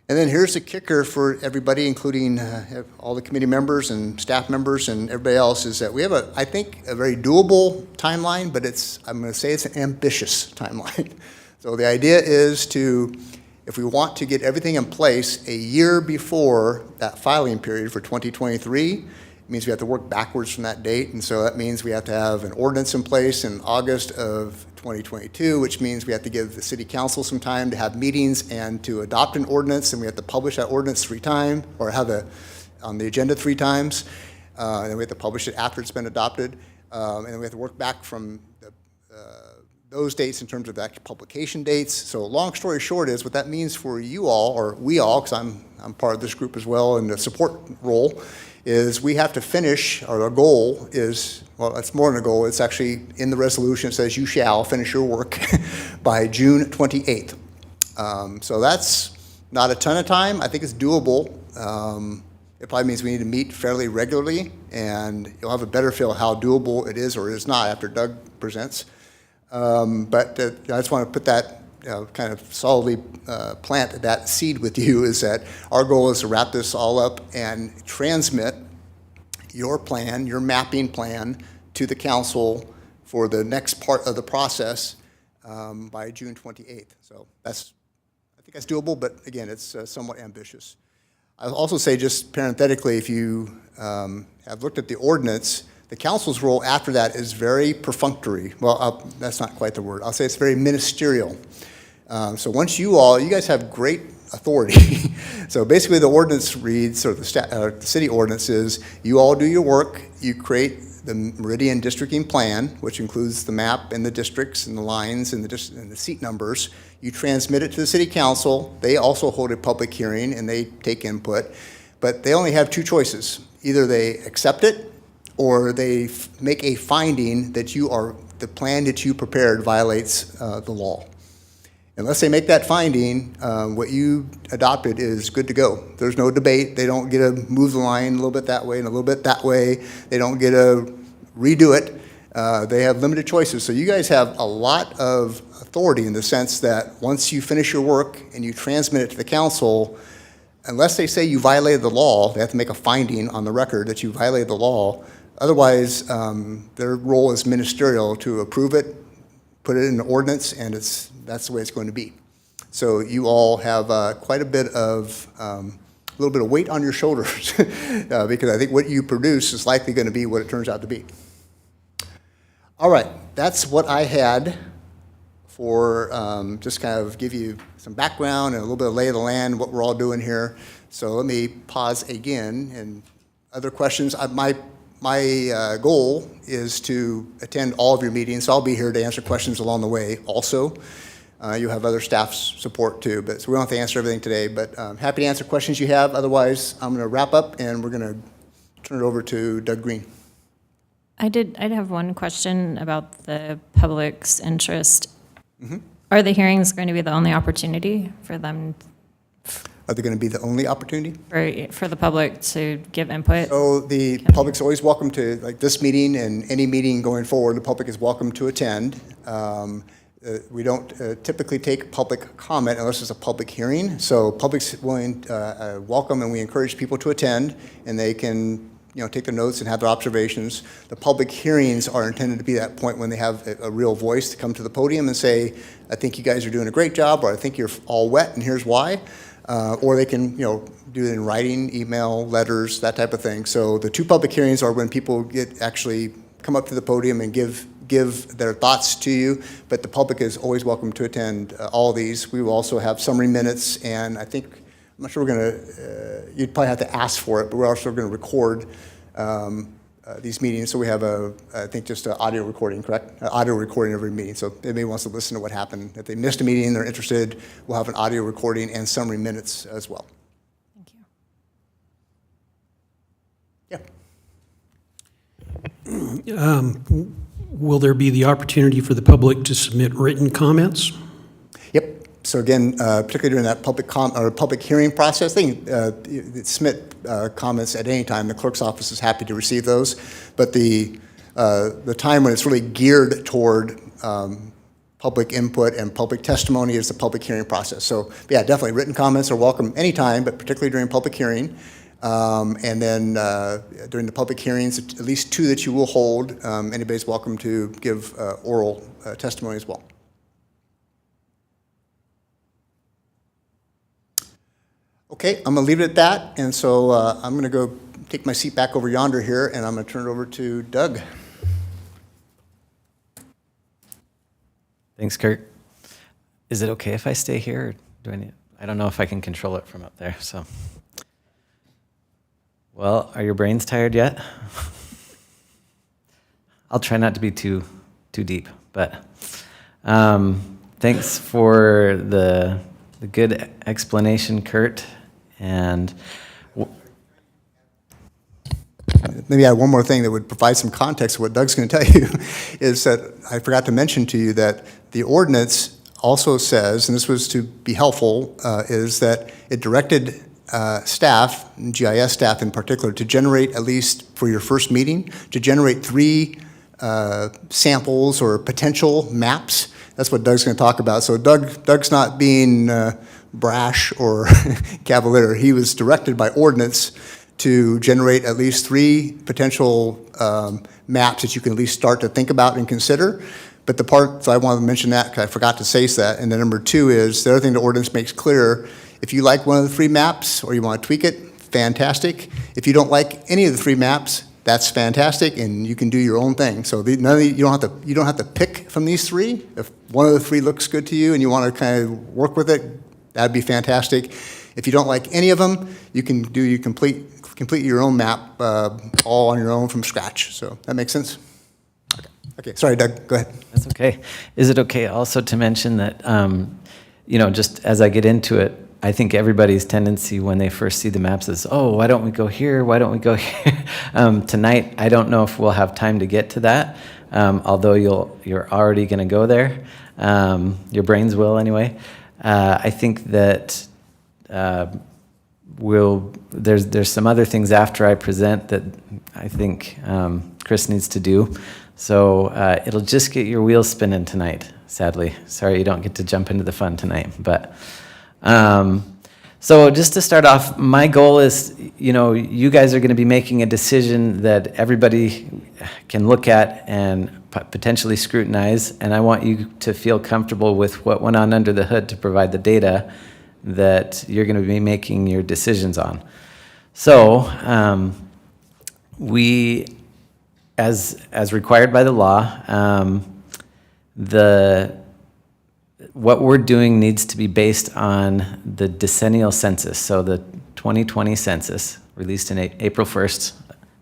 Speaker 10: And then here's the kicker for everybody, including all the committee members and staff members and everybody else, is that we have I think, a very doable timeline, but I'm going to say it's an ambitious timeline. So the idea is if we want to get everything in place a year before that filing period for 2023, it means we have to work backwards from that date. And so that means we have to have an ordinance in place in August of 2022, which means we have to give the city council some time to have meetings and to adopt an ordinance, and we have to publish that ordinance 3 times, or have it on the agenda 3 times, and then we have to publish it after it's been adopted, and then we have to work back from those dates in terms of the actual publication dates. So long story short is what that means for you all, or we all, because I'm part of this group as well in the support role, is we have to finish, or our goal is, well, it's more than a goal, it's actually in the resolution, it says you shall finish your work by June 28th. So that's not a ton of time. I think it's doable. It probably means we need to meet fairly regularly, and you'll have a better feel how doable it is or is not after Doug presents. But I just want to put that kind of solidly plant that seed with you, is that our goal is to wrap this all up and transmit your plan, your mapping plan, to the council for the next part of the process by June 28th. So I think that's doable, but again, it's somewhat ambitious. I'll also say, just parenthetically, if you have looked at the ordinance, the council's role after that is very perfunctory. Well, that's not quite the word. I'll say it's very ministerial. So once you guys have great authority. So basically the ordinance reads, or the city ordinance is, you all do your work, you create the Meridian districting plan, which includes the map and the districts and the lines and the seat numbers. You transmit it to the city council. They also hold a public hearing and they take input, but they only have 2 choices. Either they accept it, or they make a finding that the plan that you prepared violates the law. Unless they make that finding, what you adopted is good to go. There's no debate. They don't get to move the line a little bit that way and a little bit that way. They don't get to redo it, they have limited choices. So you guys have a lot of authority in the sense that once you finish your work and you transmit it to the council, unless they say you violated the law, they have to make a finding on the record that you violated the law. Otherwise, their role is ministerial to approve it, put it in an ordinance, and that's the way it's going to be. So you all have quite a bit of, a little bit of weight on your shoulders because I think what you produce is likely going to be what it turns out to be. All right, that's what I had for just kind of give you some background and a little bit of lay of the land, what we're all doing here. So let me pause again, and other questions. My goal is to attend all of your meetings, so I'll be here to answer questions along the way also. You have other staff's support too, but so we don't have to answer everything today, but happy to answer questions you have. Otherwise, I'm going to wrap up, and we're going to turn it over to Doug Green.
Speaker 2: I'd have one question about the public's interest.
Speaker 10: Mm-hmm.
Speaker 2: Are the hearings going to be the only opportunity for them,
Speaker 10: Are they going to be the only opportunity?
Speaker 2: for the public to give input?
Speaker 10: So the public's always welcome to, like this meeting and any meeting going forward, the public is welcome to attend. We don't typically take public comment unless it's a public hearing. So public's willing, welcome, and we encourage people to attend, and they can take their notes and have their observations. The public hearings are intended to be that point when they have a real voice to come to the podium and say, I think you guys are doing a great job, or I think you're all wet, and here's why. Or they can, do it in writing, email, letters, that type of thing. So the two public hearings are when people actually come up to the podium and give their thoughts to you, but the public is always welcome to attend all of these. We will also have summary minutes, and I'm not sure we're going to, you'd probably have to ask for it, but we're also going to record these meetings. So we have I think just an audio recording, correct? Audio recording of every meeting. So if anybody wants to listen to what happened, if they missed a meeting, they're interested, we'll have an audio recording and summary minutes as well.
Speaker 2: Thank you.
Speaker 10: Yeah.
Speaker 5: Will there be the opportunity for the public to submit written comments?
Speaker 10: Yep. So again, particularly during that public hearing process, they can submit comments at any time. The clerk's office is happy to receive those. But the time when it's really geared toward public input and public testimony is the public hearing process. So yeah, definitely written comments are welcome anytime, but particularly during public hearing. And then during the public hearings, at least two that you will hold, anybody's welcome to give oral testimony as well. Okay, I'm going to leave it at that, and so I'm going to go take my seat back over yonder here, and I'm going to turn it over to Doug.
Speaker 8: Thanks, Kurt. Is it okay if I stay here, or do I need? I don't know if I can control it from up there, so. Well, are your brains tired yet? I'll try not to be too deep, but thanks for the good explanation, Kurt. And
Speaker 10: maybe I have one more thing that would provide some context to what Doug's going to tell you, is that I forgot to mention to you that the ordinance also says, and this was to be helpful, is that it directed staff, GIS staff in particular, to generate, at least for your first meeting, to generate 3 samples or potential maps. That's what Doug's going to talk about. So Doug's not being brash or cavalier. He was directed by ordinance to generate at least 3 potential maps that you can at least start to think about and consider. But the part, so I wanted to mention that because I forgot to say that. And then number 2 is, the other thing the ordinance makes clear, if you like one of the 3 maps or you want to tweak it, fantastic. If you don't like any of the 3 maps, that's fantastic, and you can do your own thing. So you don't have to pick from these 3. If one of the 3 looks good to you and you want to kind of work with it, that'd be fantastic. If you don't like any of them, you can complete your own map all on your own from scratch. So that makes sense? Okay. Sorry, Doug, go ahead.
Speaker 8: that's okay. Is it okay also to mention that, just as I get into it, I think everybody's tendency when they first see the maps is, oh, why don't we go here? Why don't we go here? Tonight, I don't know if we'll have time to get to that, although you're already going to go there. Your brains will anyway. I think that there's some other things after I present that I think Chris needs to do. So it'll just get your wheels spinning tonight, sadly. Sorry you don't get to jump into the fun tonight. But so just to start off, my goal is, you guys are going to be making a decision that everybody can look at and potentially scrutinize, and I want you to feel comfortable with what went on under the hood to provide the data that you're going to be making your decisions on. So we, as required by the law, what we're doing needs to be based on the decennial census, so the 2020 census, released in April 1st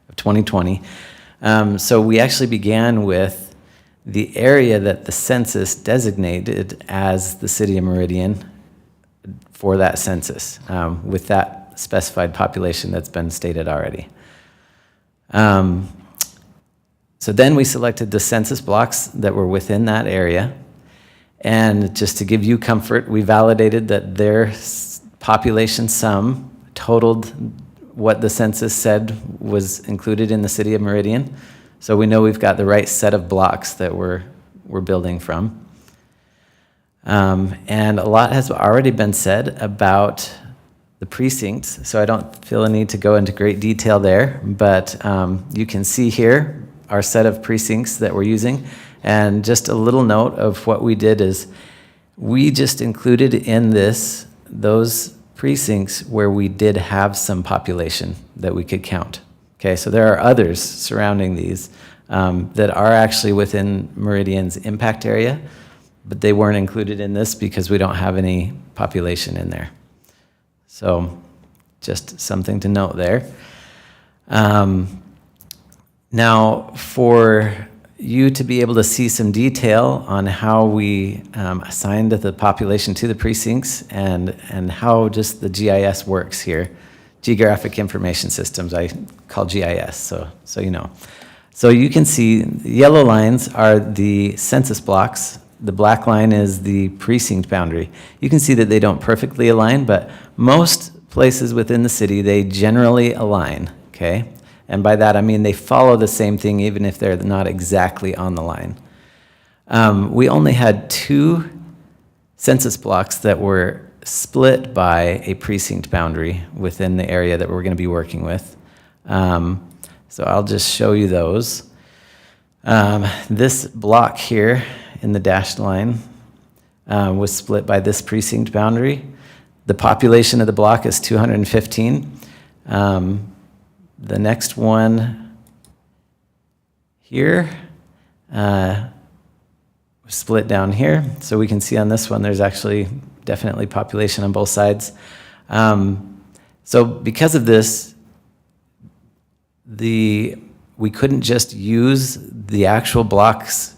Speaker 8: of 2020. So we actually began with the area that the census designated as the city of Meridian for that census, with that specified population that's been stated already. So then we selected the census blocks that were within that area. And just to give you comfort, we validated that their population sum totaled what the census said was included in the city of Meridian. So we know we've got the right set of blocks that we're building from. And a lot has already been said about the precincts, so I don't feel a need to go into great detail there, but you can see here our set of precincts that we're using. And just a little note of what we did is we just included in this those precincts where we did have some population that we could count. Okay, so there are others surrounding these that are actually within Meridian's impact area, but they weren't included in this because we don't have any population in there. So just something to note there. Now, for you to be able to see some detail on how we assigned the population to the precincts and how just the GIS works here, Geographic Information Systems, I call GIS, so you know. So you can see the yellow lines are the census blocks. The black line is the precinct boundary. You can see that they don't perfectly align, but most places within the city, they generally align, okay? And by that, I mean they follow the same thing even if they're not exactly on the line. We only had 2 census blocks that were split by a precinct boundary within the area that we're going to be working with. So I'll just show you those. This block here in the dashed line was split by this precinct boundary. The population of the block is 215. The next one here was split down here. So we can see on this one there's actually definitely population on both sides. So because of this, we couldn't just use the actual blocks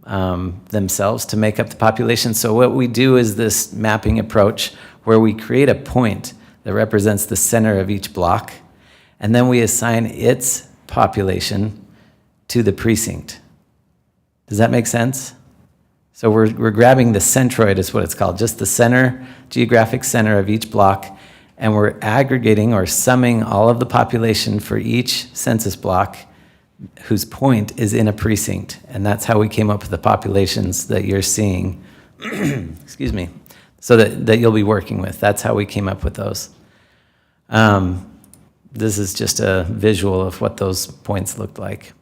Speaker 8: themselves to make up the population. So what we do is this mapping approach where we create a point that represents the center of each block, and then we assign its population to the precinct. Does that make sense? So we're grabbing the centroid is what it's called, just the center, geographic center of each block, and we're aggregating or summing all of the population for each census block whose point is in a precinct. And that's how we came up with the populations that you're seeing, excuse me, so that you'll be working with. That's how we came up with those. This is just a visual of what those points looked like.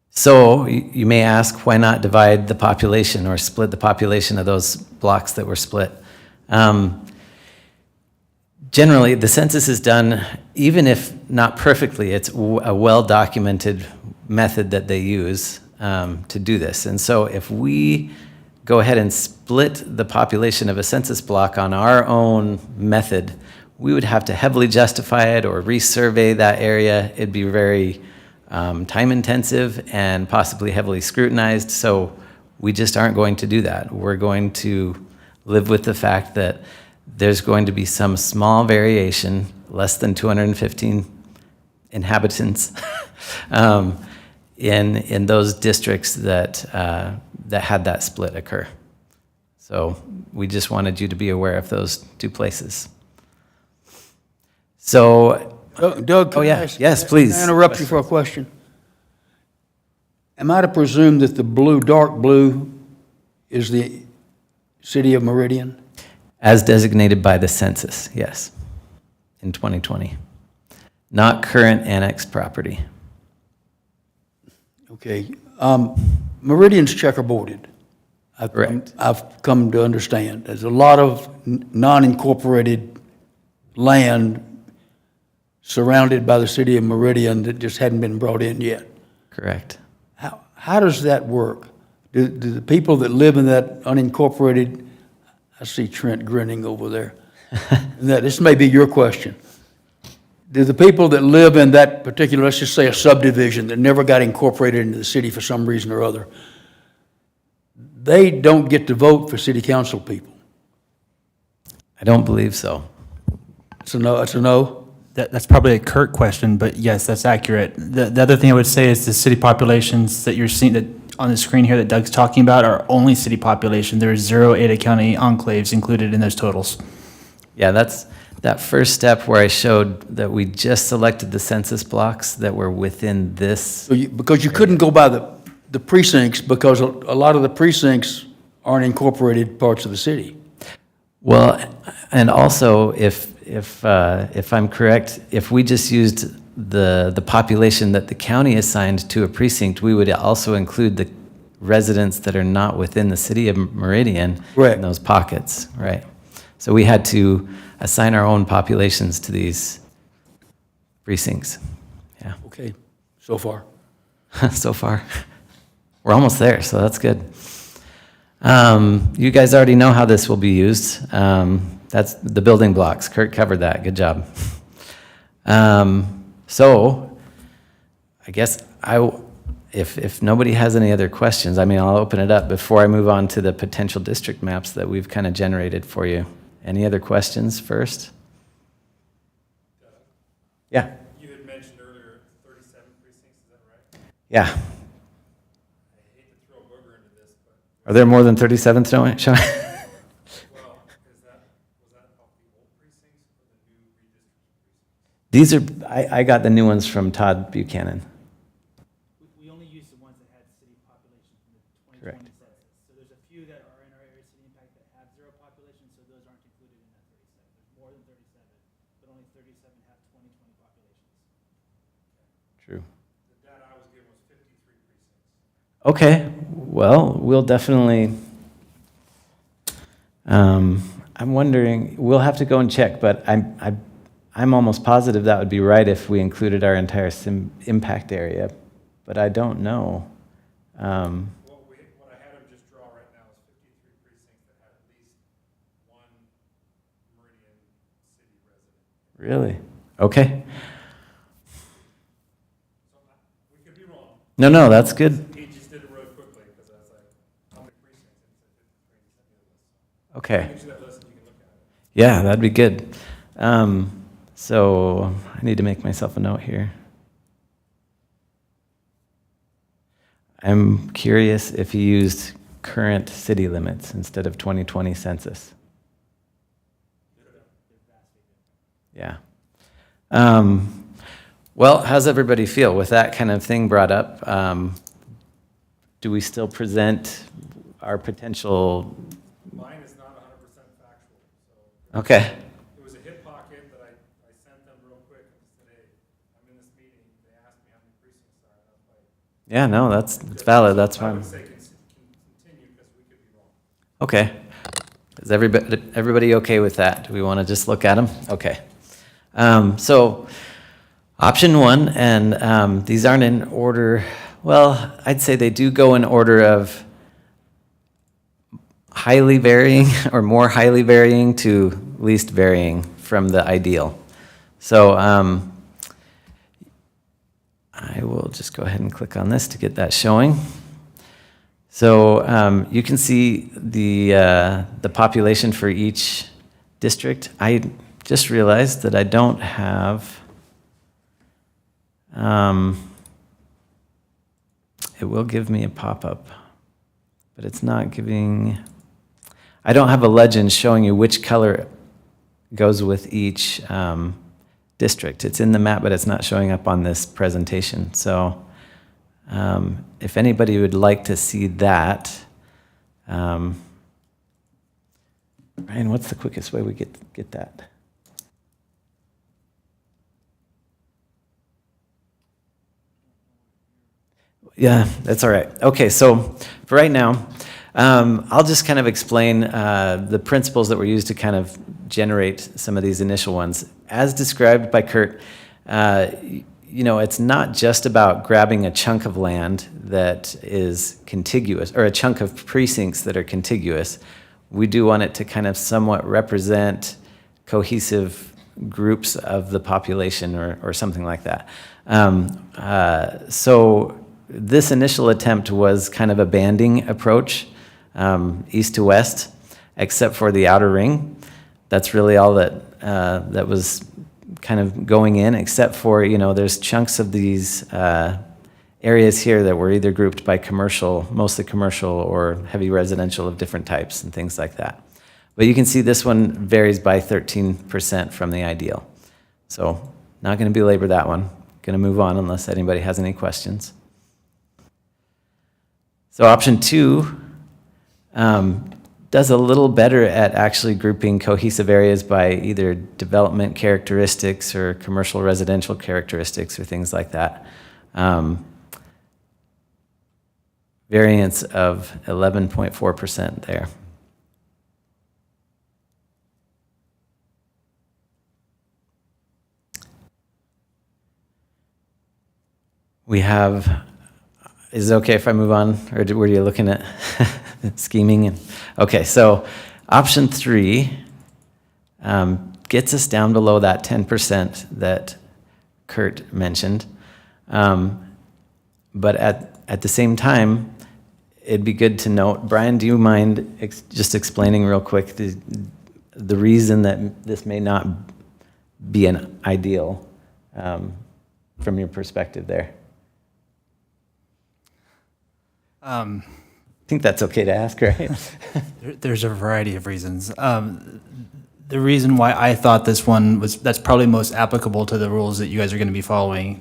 Speaker 8: So you may ask, why not divide the population or split the population of those blocks that were split? Generally, the census is done, even if not perfectly, it's a well-documented method that they use to do this. And so if we go ahead and split the population of a census block on our own method, we would have to heavily justify it or resurvey that area. It'd be very time-intensive and possibly heavily scrutinized, so we just aren't going to do that. We're going to live with the fact that there's going to be some small variation, less than 215 inhabitants, in those districts that had that split occur. So we just wanted you to be aware of those 2 places. So,
Speaker 4: Doug, can
Speaker 8: Oh,
Speaker 4: I
Speaker 8: yeah.
Speaker 4: ask-
Speaker 8: Yes, please.
Speaker 4: Can I interrupt you for a question? Am I to presume that the blue, dark blue, is the city of Meridian?
Speaker 8: as designated by the census, yes, in 2020. Not current annexed property.
Speaker 4: Okay. Meridian's checkerboarded.
Speaker 8: Correct.
Speaker 4: I've come to understand. There's a lot of non-incorporated land surrounded by the city of Meridian that just hadn't been brought in yet.
Speaker 8: Correct.
Speaker 4: How does that work? Do the people that live in that unincorporated, I see Trent grinning over there. This may be your question. Do the people that live in that particular, let's just say a subdivision that never got incorporated into the city for some reason or other, they don't get to vote for city council people?
Speaker 8: I don't believe so.
Speaker 4: It's a no, it's a no?
Speaker 9: That's probably a Kurt question, but yes, that's accurate. The other thing I would say is the city populations that you're seeing that on the screen here that Doug's talking about are only city population. There are 0 Ada County enclaves included in those totals.
Speaker 8: Yeah, that's that first step where I showed that we just selected the census blocks that were within this.
Speaker 4: So because you couldn't go by the precincts because a lot of the precincts aren't incorporated parts of the city.
Speaker 8: Well, and also if I'm correct, if we just used the population that the county assigned to a precinct, we would also include the residents that are not within the city of Meridian
Speaker 4: Correct.
Speaker 8: in those pockets, right? So we had to assign our own populations to these precincts. Yeah,
Speaker 4: Okay, so far.
Speaker 8: so far. We're almost there, so that's good. You guys already know how this will be used. That's the building blocks. Kurt covered that. Good job. So I guess if nobody has any other questions, I mean, I'll open it up before I move on to the potential district maps that we've kind of generated for you. Any other questions first? Yeah.
Speaker 11: You had mentioned earlier 37 precincts, is that right?
Speaker 8: Yeah.
Speaker 11: I hate to throw a booger into this, but,
Speaker 8: Are there more than 37 showing?
Speaker 11: well, was that off the old precincts or the new redistricting precincts?
Speaker 8: These are, I got the new ones from Todd Buchanan.
Speaker 9: We only use the ones that had city population from the 2020
Speaker 8: Correct.
Speaker 9: census. So there's a few that are in our area of city impact that have 0 population, so those aren't included in that 37. There's more than 37, but only 37 have 2020 populations.
Speaker 8: True.
Speaker 11: The data I was given was 53 precincts.
Speaker 8: Okay, well, we'll definitely, I'm wondering, we'll have to go and check, but I'm almost positive that would be right if we included our entire impact area, but I don't know.
Speaker 11: What I had them just draw right now is 53 precincts that had at least one Meridian city resident.
Speaker 8: Really? Okay.
Speaker 11: So we could be wrong.
Speaker 8: No, that's good.
Speaker 11: He just did it really quickly because I was like, how many precincts? And he said 53 and he sent me the list.
Speaker 8: Okay.
Speaker 11: I'll get you that list and you can look at it.
Speaker 8: Yeah, that'd be good. So I need to make myself a note here. I'm curious if he used current city limits instead of 2020 census. Yeah. Well, how's everybody feel with that kind of thing brought up? Do we still present our potential?
Speaker 11: Mine is not 100% factual, so.
Speaker 8: Okay.
Speaker 11: It was a hip pocket that I sent them real quick and said, hey, I'm in this meeting, they asked me how many precincts are, and I was like.
Speaker 8: Yeah, no, it's valid. That's
Speaker 11: I
Speaker 8: fine.
Speaker 11: would say continue because we could be wrong.
Speaker 8: Okay. Is everybody okay with that? Do we want to just look at them? Okay. So option 1, and these aren't in order. Well, I'd say they do go in order of highly varying or more highly varying to least varying from the ideal. So I will just go ahead and click on this to get that showing. So you can see the population for each district. I just realized that I don't have, it will give me a pop-up, but it's not giving, I don't have a legend showing you which color goes with each district. It's in the map, but it's not showing up on this presentation. So if anybody would like to see that, Ryan, what's the quickest way we get that? Yeah, that's all right. Okay, so for right now, I'll just kind of explain the principles that were used to kind of generate some of these initial ones. As described by Kurt, it's not just about grabbing a chunk of land that is contiguous, or a chunk of precincts that are contiguous. We do want it to kind of somewhat represent cohesive groups of the population or something like that. So this initial attempt was kind of a banding approach, east to west, except for the outer ring. That's really all that was kind of going in, except for, there's chunks of these areas here that were either grouped by commercial, mostly commercial, or heavy residential of different types and things like that. But you can see this one varies by 13% from the ideal. So not going to belabor that one. Going to move on unless anybody has any questions. So option 2 does a little better at actually grouping cohesive areas by either development characteristics or commercial residential characteristics or things like that. Variance of 11.4% there. We have, is it okay if I move on, or were you looking at scheming? Okay, so option 3 gets us down below that 10% that Kurt mentioned. But at the same time, it'd be good to note, Brian, do you mind just explaining real quick the reason that this may not be an ideal from your perspective there? I think that's okay to ask, right?
Speaker 9: There's a variety of reasons. The reason why I thought this one that's probably most applicable to the rules that you guys are going to be following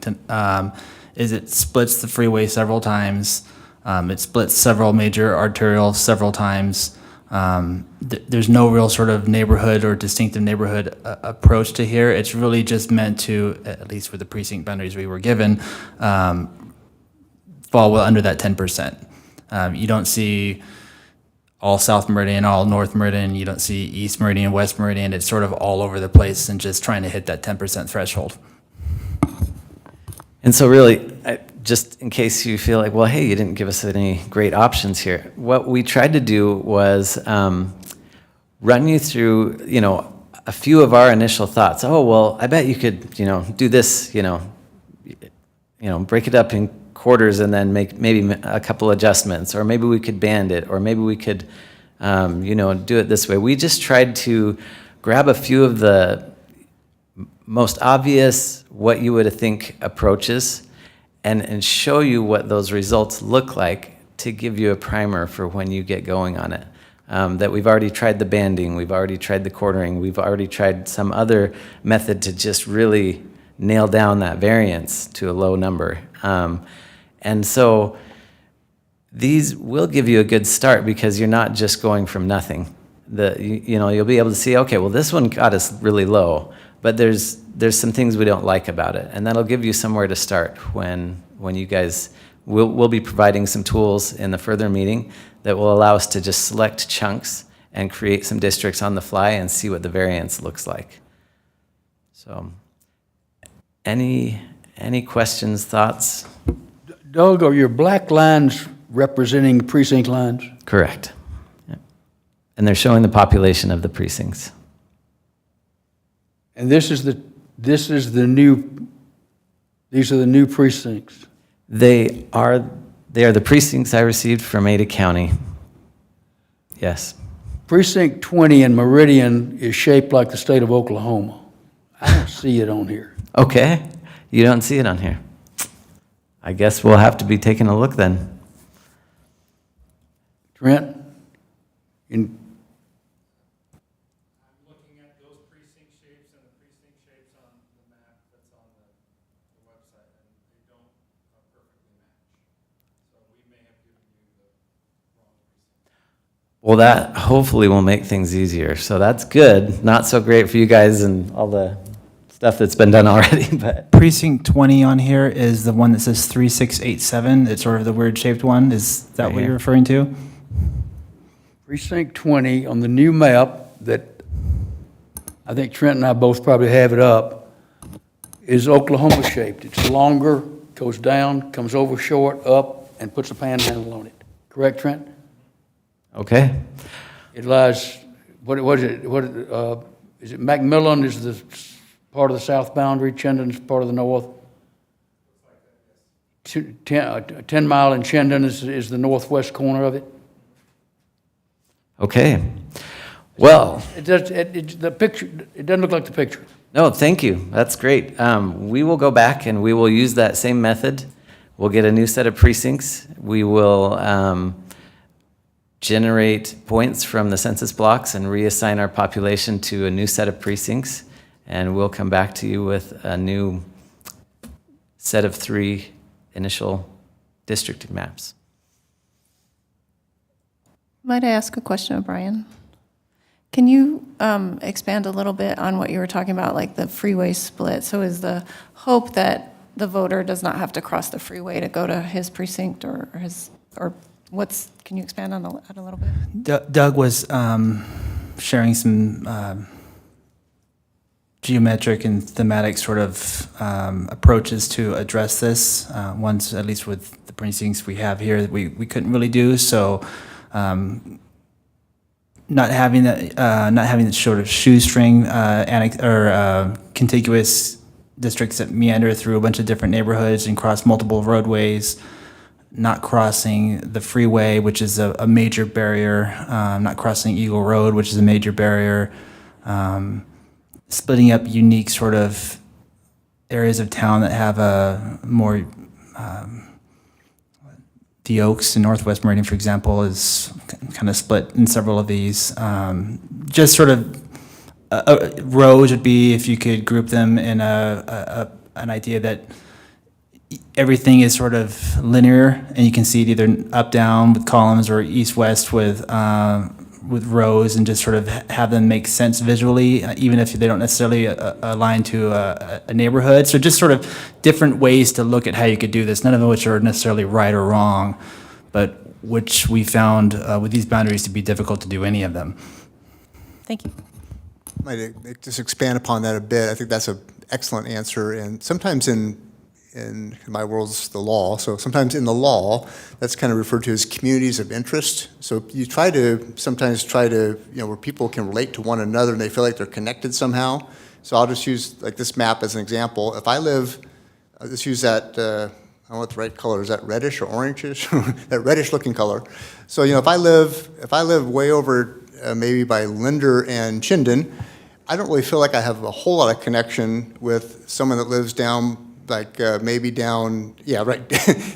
Speaker 9: is it splits the freeway several times. It splits several major arterials several times. There's no real sort of neighborhood or distinctive neighborhood approach to here. It's really just meant to, at least for the precinct boundaries we were given, fall well under that 10%. You don't see all South Meridian, all North Meridian. You don't see East Meridian, West Meridian. It's sort of all over the place and just trying to hit that 10% threshold.
Speaker 8: And so really, just in case you feel like, well, hey, you didn't give us any great options here. What we tried to do was run you through, a few of our initial thoughts. Oh, well, I bet you could, do this, break it up in quarters and then make maybe a couple adjustments, or maybe we could band it, or maybe we could, do it this way. We just tried to grab a few of the most obvious, what you would think approaches, and show you what those results look like to give you a primer for when you get going on it. That we've already tried the banding, we've already tried the quartering, we've already tried some other method to just really nail down that variance to a low number. And so these will give you a good start because you're not just going from nothing. You'll be able to see, okay, well, this one got us really low, but there's some things we don't like about it, and that'll give you somewhere to start when you guys, we'll be providing some tools in the further meeting that will allow us to just select chunks and create some districts on the fly and see what the variance looks like. So, any questions, thoughts?
Speaker 4: Doug, are your black lines representing precinct lines?
Speaker 8: Correct. Yep. And they're showing the population of the precincts.
Speaker 4: And these are the new precincts.
Speaker 8: They are the precincts I received from Ada County. Yes.
Speaker 4: Precinct 20 in Meridian is shaped like the state of Oklahoma. I don't see it on here.
Speaker 8: Okay. You don't see it on here. I guess we'll have to be taking a look then.
Speaker 4: Trent?
Speaker 11: I'm looking at those precinct shapes and the precinct shapes on the map.
Speaker 8: Well, that hopefully will make things easier. So that's good. Not so great for you guys and all the stuff that's been done already, but
Speaker 9: Precinct 20 on here is the one that says 3687. It's sort of the weird-shaped one. Is that
Speaker 8: Right
Speaker 9: what
Speaker 8: here.
Speaker 9: you're referring to?
Speaker 4: Precinct 20 on the new map that I think Trent and I both probably have it up is Oklahoma shaped. It's longer, goes down, comes over short, up, and puts a panhandle on it. Correct, Trent?
Speaker 8: okay.
Speaker 4: It lies, what is it, is it Macmillan is the part of the south boundary, Chendon is part of the north? 10 Mile and Chendon is the northwest corner of it?
Speaker 8: Okay. Well,
Speaker 4: The picture, it doesn't look like the picture.
Speaker 8: no, thank you. That's great. We will go back and we will use that same method. We'll get a new set of precincts. We will generate points from the census blocks and reassign our population to a new set of precincts. And we'll come back to you with a new set of 3 initial districting maps.
Speaker 6: Might I ask a question of Brian? Can you expand a little bit on what you were talking about, like the freeway split? So is the hope that the voter does not have to cross the freeway to go to his precinct or what's, can you expand on that a little bit?
Speaker 9: Doug was sharing some geometric and thematic sort of approaches to address this. Ones, at least with the precincts we have here, that we couldn't really do. So not having that sort of shoestring contiguous districts that meander through a bunch of different neighborhoods and cross multiple roadways, not crossing the freeway, which is a major barrier, not crossing Eagle Road, which is a major barrier, splitting up unique sort of areas of town that have a more, the Oaks in Northwest Meridian, for example, is kind of split in several of these. Just sort of rows would be, if you could group them in an idea that everything is sort of linear, and you can see it either up, down with columns or east, west with rows, and just sort of have them make sense visually, even if they don't necessarily align to a neighborhood. So just sort of different ways to look at how you could do this, none of which are necessarily right or wrong, but which we found with these boundaries to be difficult to do any of them.
Speaker 6: Thank you.
Speaker 10: Might just expand upon that a bit. I think that's an excellent answer. And sometimes in my world's the law, so sometimes in the law, that's kind of referred to as communities of interest. So you sometimes try to, where people can relate to one another and they feel like they're connected somehow. So I'll just use like this map as an example. If I live, let's use that, I don't know what the right color is, that reddish or orangish? That reddish looking color. So, if I live way over maybe by Linder and Chinden, I don't really feel like I have a whole lot of connection with someone that lives down maybe down, right,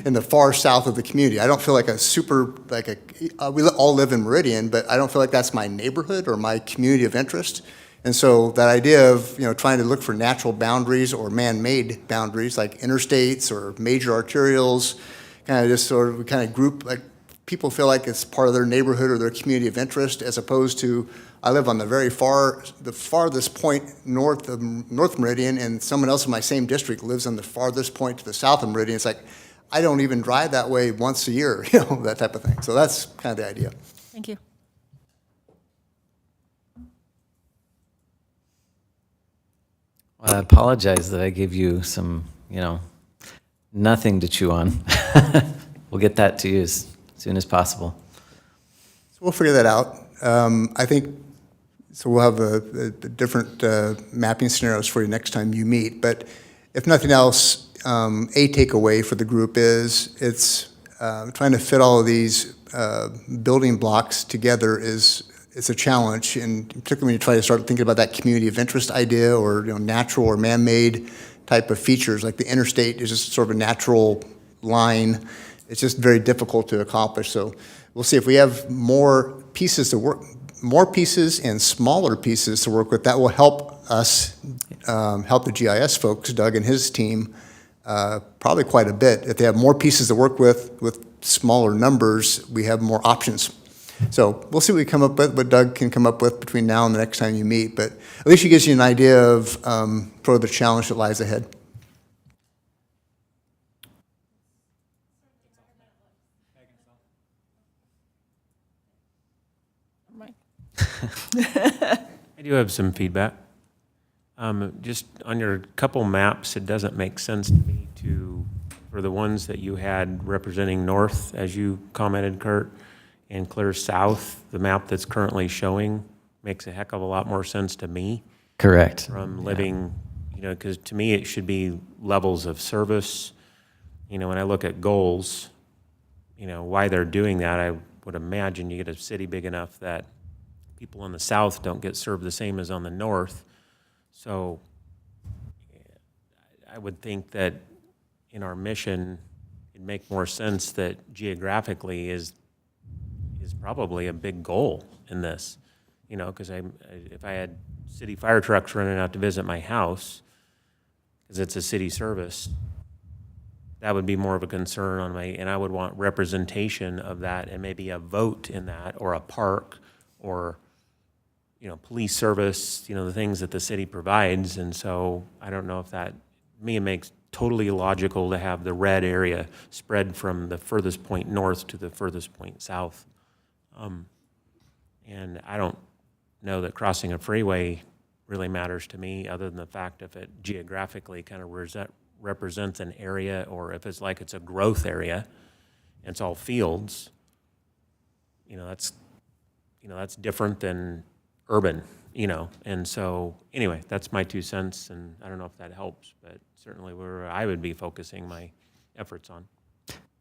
Speaker 10: in the far south of the community. I don't feel like we all live in Meridian, but I don't feel like that's my neighborhood or my community of interest. And so that idea of, trying to look for natural boundaries or man-made boundaries like interstates or major arterials, we kind of group, like people feel like it's part of their neighborhood or their community of interest, as opposed to, I live on the farthest point north Meridian, and someone else in my same district lives on the farthest point to the south of Meridian. It's like, I don't even drive that way once a year, that type of thing. So that's kind of the idea.
Speaker 6: Thank you.
Speaker 8: Well, I apologize that I gave you some, nothing to chew on. We'll get that to you as soon as possible.
Speaker 10: So we'll figure that out. I think, so we'll have the different mapping scenarios for you next time you meet. But if nothing else, a takeaway for the group is it's trying to fit all of these building blocks together it's a challenge, and particularly when you try to start thinking about that community of interest idea or natural or man-made type of features, like the interstate is just sort of a natural line. It's just very difficult to accomplish. So we'll see if we have more pieces and smaller pieces to work with. That will help us, help the GIS folks, Doug and his team, probably quite a bit. If they have more pieces to work with smaller numbers, we have more options. So we'll see what we come up with, what Doug can come up with between now and the next time you meet, but at least it gives you an idea of sort of the challenge that lies ahead.
Speaker 7: I do have some feedback. Just on your couple maps, it doesn't make sense to me for the ones that you had representing north, as you commented, Kurt, and clear south, the map that's currently showing makes a heck of a lot more sense to me.
Speaker 8: Correct.
Speaker 7: From living, because to me, it should be levels of service. When I look at goals, why they're doing that, I would imagine you get a city big enough that people in the south don't get served the same as on the north. So I would think that in our mission, it'd make more sense that geographically is probably a big goal in this. Because if I had city fire trucks running out to visit my house, because it's a city service, that would be more of a concern on and I would want representation of that and maybe a vote in that, or a park, or police service, the things that the city provides. And so I don't know if that, it makes totally illogical to have the red area spread from the furthest point north to the furthest point south. And I don't know that crossing a freeway really matters to me, other than the fact if it geographically kind of represents an area, or if it's like it's a growth area and it's all fields, that's different than urban, and so anyway, that's my 2 cents, and I don't know if that helps, but certainly where I would be focusing my efforts on.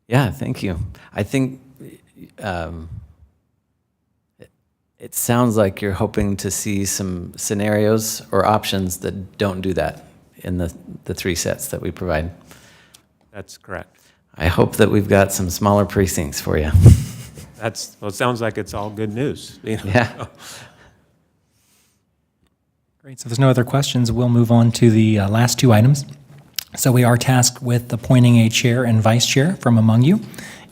Speaker 8: Yeah, thank you. I think it sounds like you're hoping to see some scenarios or options that don't do that in the 3 sets that we provide.
Speaker 7: That's correct.
Speaker 8: I hope that we've got some smaller precincts for you.
Speaker 7: It sounds like it's all good news.
Speaker 8: Yeah.
Speaker 1: Great. So if there's no other questions, we'll move on to the last 2 items. So we are tasked with appointing a chair and vice chair from among you,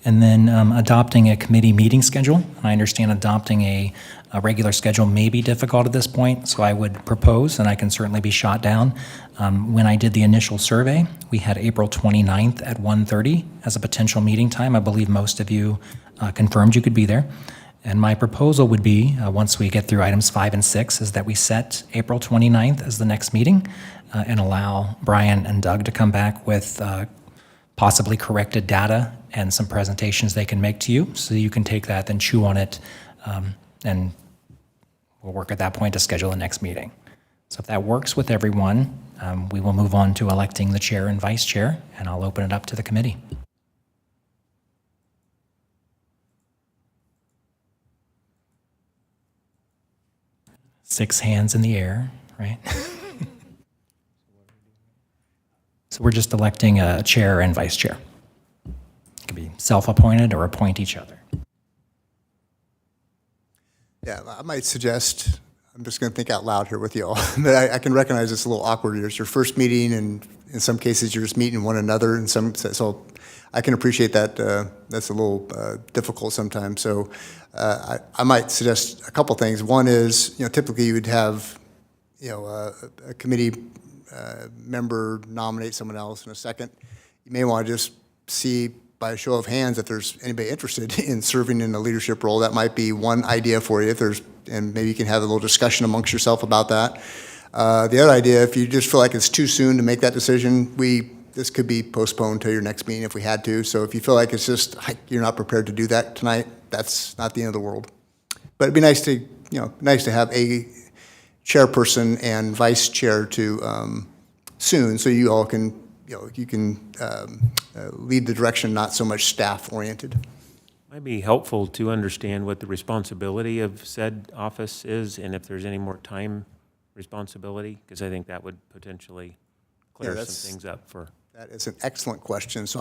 Speaker 1: and then adopting a committee meeting schedule. I understand adopting a regular schedule may be difficult at this point, so I would propose, and I can certainly be shot down. When I did the initial survey, we had April 29th at 1:30 as a potential meeting time. I believe most of you confirmed you could be there. And my proposal would be, once we get through items 5 and 6, is that we set April 29th as the next meeting and allow Brian and Doug to come back with possibly corrected data and some presentations they can make to you, so you can take that, then chew on it, and we'll work at that point to schedule the next meeting. So if that works with everyone, we will move on to electing the chair and vice chair, and I'll open it up to the committee. Six hands in the air, right? So we're just electing a chair and vice chair. It can be self-appointed or appoint each other.
Speaker 10: Yeah, I might suggest, I'm just going to think out loud here with you all, but I can recognize it's a little awkward. It's your first meeting, and in some cases you're just meeting one another, so I can appreciate that. That's a little difficult sometimes. So I might suggest a couple things. One is, typically you would have, a committee member nominate someone else, and a second, you may want to just see by a show of hands if there's anybody interested in serving in a leadership role. That might be one idea for you, and maybe you can have a little discussion amongst yourself about that. The other idea, if you just feel like it's too soon to make that decision, this could be postponed to your next meeting if we had to. So if you feel like it's just you're not prepared to do that tonight, that's not the end of the world. But it'd be nice to have a chairperson and vice chair to soon, so you all can lead the direction, not so much staff oriented.
Speaker 7: Might be helpful to understand what the responsibility of said office is, and if there's any more time responsibility, because I think that would potentially clear some things up for.
Speaker 10: That is an excellent question. So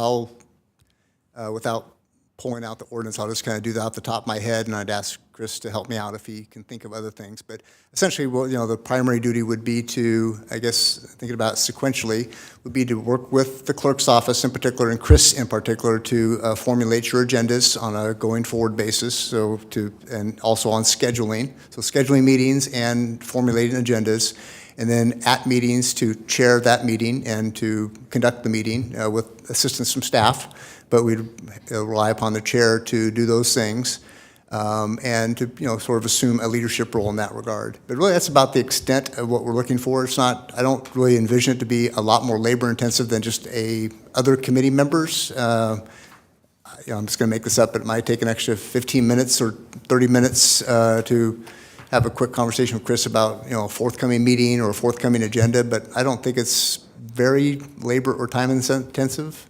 Speaker 10: I'll, without pulling out the ordinance. I'll just kind of do that off the top of my head, and I'd ask Chris to help me out if he can think of other things. But essentially, well, the primary duty would be to, I guess, thinking about it sequentially, would be to work with the clerk's office in particular, and Chris in particular, to formulate your agendas on a going forward basis, and also on scheduling. So scheduling meetings and formulating agendas, and then at meetings to chair that meeting and to conduct the meeting with assistance from staff. But we'd rely upon the chair to do those things and to sort of assume a leadership role in that regard. But really, that's about the extent of what we're looking for. It's not. I don't really envision it to be a lot more labor intensive than just other committee members. I'm just going to make this up, but it might take an extra 15 minutes or 30 minutes to have a quick conversation with Chris about a forthcoming meeting or a forthcoming agenda. But I don't think it's very labor or time intensive.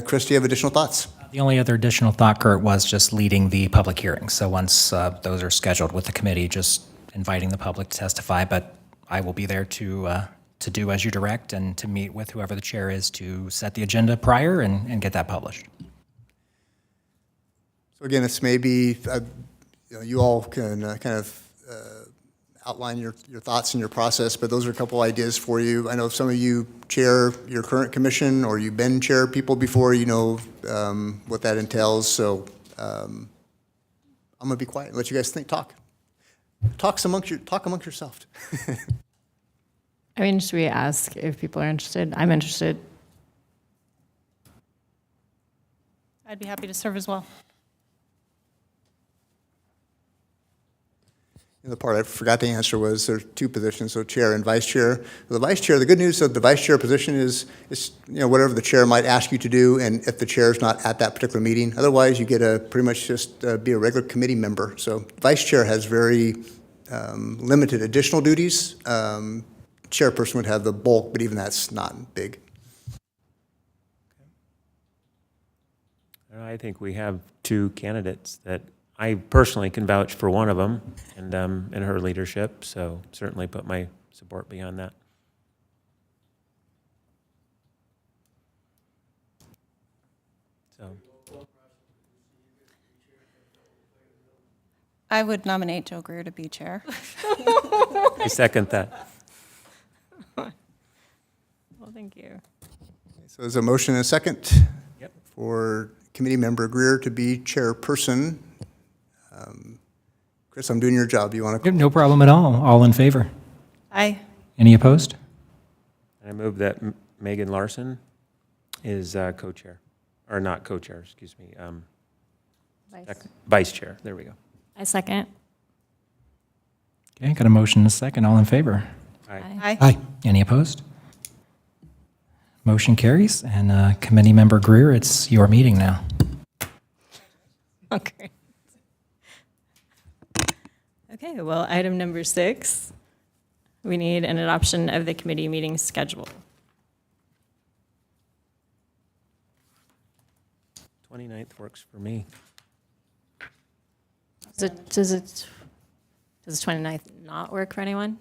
Speaker 10: Chris, do you have additional thoughts?
Speaker 1: The only other additional thought, Kurt, was just leading the public hearings. So once those are scheduled with the committee, just inviting the public to testify. But I will be there to do as you direct and to meet with whoever the chair is to set the agenda prior and get that published.
Speaker 10: So again, it's maybe you all can kind of outline your thoughts and your process, but those are a couple ideas for you. I know some of you chair your current commission, or you've been chair people before, what that entails. So I'm gonna be quiet and let you guys talk amongst yourself.
Speaker 2: I mean, should we ask if people are interested? I'm interested.
Speaker 6: I'd be happy to serve as well.
Speaker 10: The part I forgot to answer was there's two positions, so chair and vice chair. The vice chair, the good news of the vice chair position is whatever the chair might ask you to do, and if the chair is not at that particular meeting. Otherwise, you get to pretty much just be a regular committee member. So vice chair has very limited additional duties. Chairperson would have the bulk, but even that's not big.
Speaker 7: I think we have two candidates that I personally can vouch for one of them and her leadership, so certainly put my support beyond that. So
Speaker 6: I would nominate Joe Greer to be chair.
Speaker 7: I second that.
Speaker 2: Well, thank you.
Speaker 10: So there's a motion and a second for committee member Greer to be chairperson. Chris, I'm doing your job. You want to?
Speaker 1: No problem at all. All in favor?
Speaker 6: Aye.
Speaker 1: Any opposed?
Speaker 7: I move that Megan Larson is co-chair, or not co-chair, excuse me, vice chair. There we go.
Speaker 2: I second.
Speaker 1: Okay, got a motion and a second. All in favor?
Speaker 6: Aye.
Speaker 5: Aye.
Speaker 1: Any opposed? Motion carries. And committee member Greer, it's your meeting now.
Speaker 2: Okay. Okay, well, item number 6, we need an adoption of the committee meeting schedule.
Speaker 7: 29th works for me.
Speaker 2: Does the 29th not work for anyone?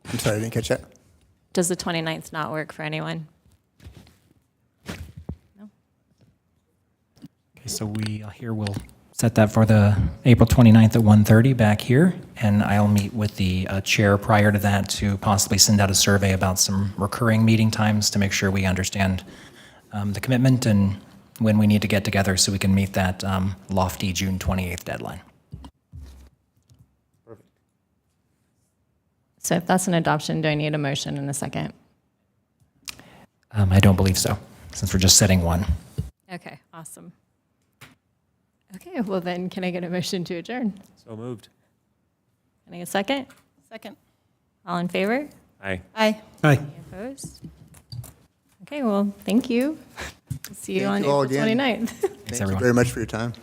Speaker 10: I'm sorry, I didn't catch that.
Speaker 2: Does the 29th not work for anyone? No?
Speaker 1: Okay, so we'll set that for the April 29th at 1:30 back here, and I'll meet with the chair prior to that to possibly send out a survey about some recurring meeting times to make sure we understand the commitment and when we need to get together so we can meet that lofty June 28th deadline.
Speaker 7: Perfect.
Speaker 2: So if that's an adoption, do I need a motion in a second?
Speaker 1: I don't believe so, since we're just setting one.
Speaker 2: Okay, awesome. Okay, well then, can I get a motion to adjourn?
Speaker 7: So moved.
Speaker 2: Can I get a second?
Speaker 6: Second.
Speaker 2: All in favor?
Speaker 7: Aye.
Speaker 6: Aye.
Speaker 5: Aye.
Speaker 2: Any opposed? Okay, well, thank you. See you
Speaker 10: Thank
Speaker 2: on
Speaker 10: you all
Speaker 2: April
Speaker 10: again.
Speaker 2: 29th.
Speaker 10: Thank you
Speaker 1: everyone.
Speaker 10: very much for your time.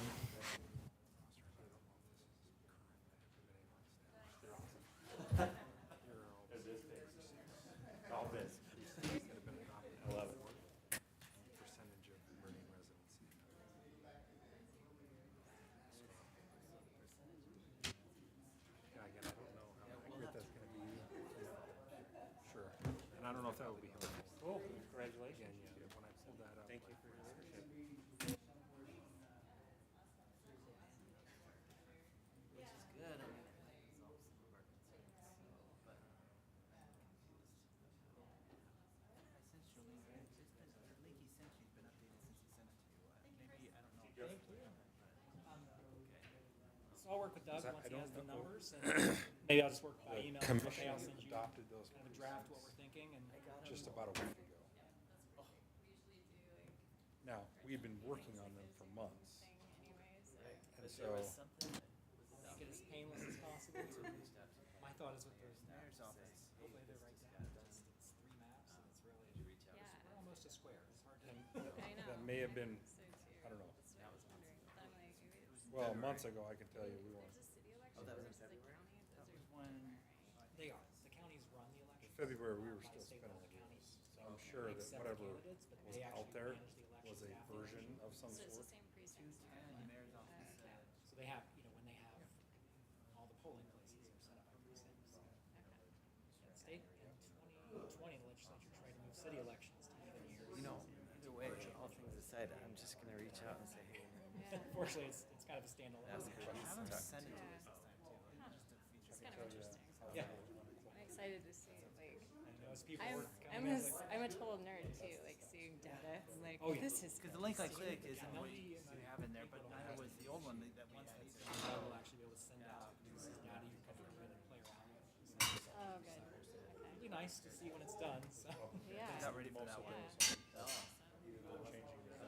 Speaker 11: And I don't know if that will be helpful. Oh, congratulations. When I pulled that up. Thank you for your leadership.
Speaker 1: So I'll work with Doug
Speaker 11: I
Speaker 1: once he
Speaker 11: don't
Speaker 1: has the
Speaker 11: know-
Speaker 1: numbers, and maybe I'll just work by email. Okay,
Speaker 11: Commission
Speaker 1: I'll send you kind
Speaker 11: adopted those
Speaker 1: of a draft what we're thinking, and
Speaker 11: just about a week ago. Now, we've been working on them for months. And so,
Speaker 1: make it as painless as possible. My thought is with those mayor's office, hopefully they're right down, just it's 3 maps, and it's really, we're almost a square, it's hard to.
Speaker 11: that may have been, I don't know. Well, months ago, I can tell you, we weren't.
Speaker 1: They are, the counties run the
Speaker 11: In
Speaker 1: election.
Speaker 11: February, we were still spinning the wheels. So I'm sure that whatever was out there was a version of some sort.
Speaker 1: So they have, when they have, all the polling places are set up by precincts. And state, in 2020, the legislature tried to move city elections to even years.
Speaker 8: Either way, all things aside, I'm just gonna reach out and say, hey.
Speaker 1: Unfortunately, it's kind of a standalone.
Speaker 2: It's kind of interesting.
Speaker 1: Yeah.
Speaker 2: I'm excited to see, like,
Speaker 1: I know as people
Speaker 2: I'm,
Speaker 1: work.
Speaker 2: I'm a total nerd too, like seeing data. I'm like,
Speaker 1: Oh, yeah.
Speaker 2: this is.
Speaker 9: Because the link I
Speaker 2: crazy.
Speaker 9: click isn't what you have in there, but neither was the old one that we had.
Speaker 1: I will actually be able to send out this is data you can come in and play around with. So
Speaker 2: Oh, good. Okay.
Speaker 1: it'd be nice to see when it's done, so.
Speaker 2: Yeah.
Speaker 9: Not ready for that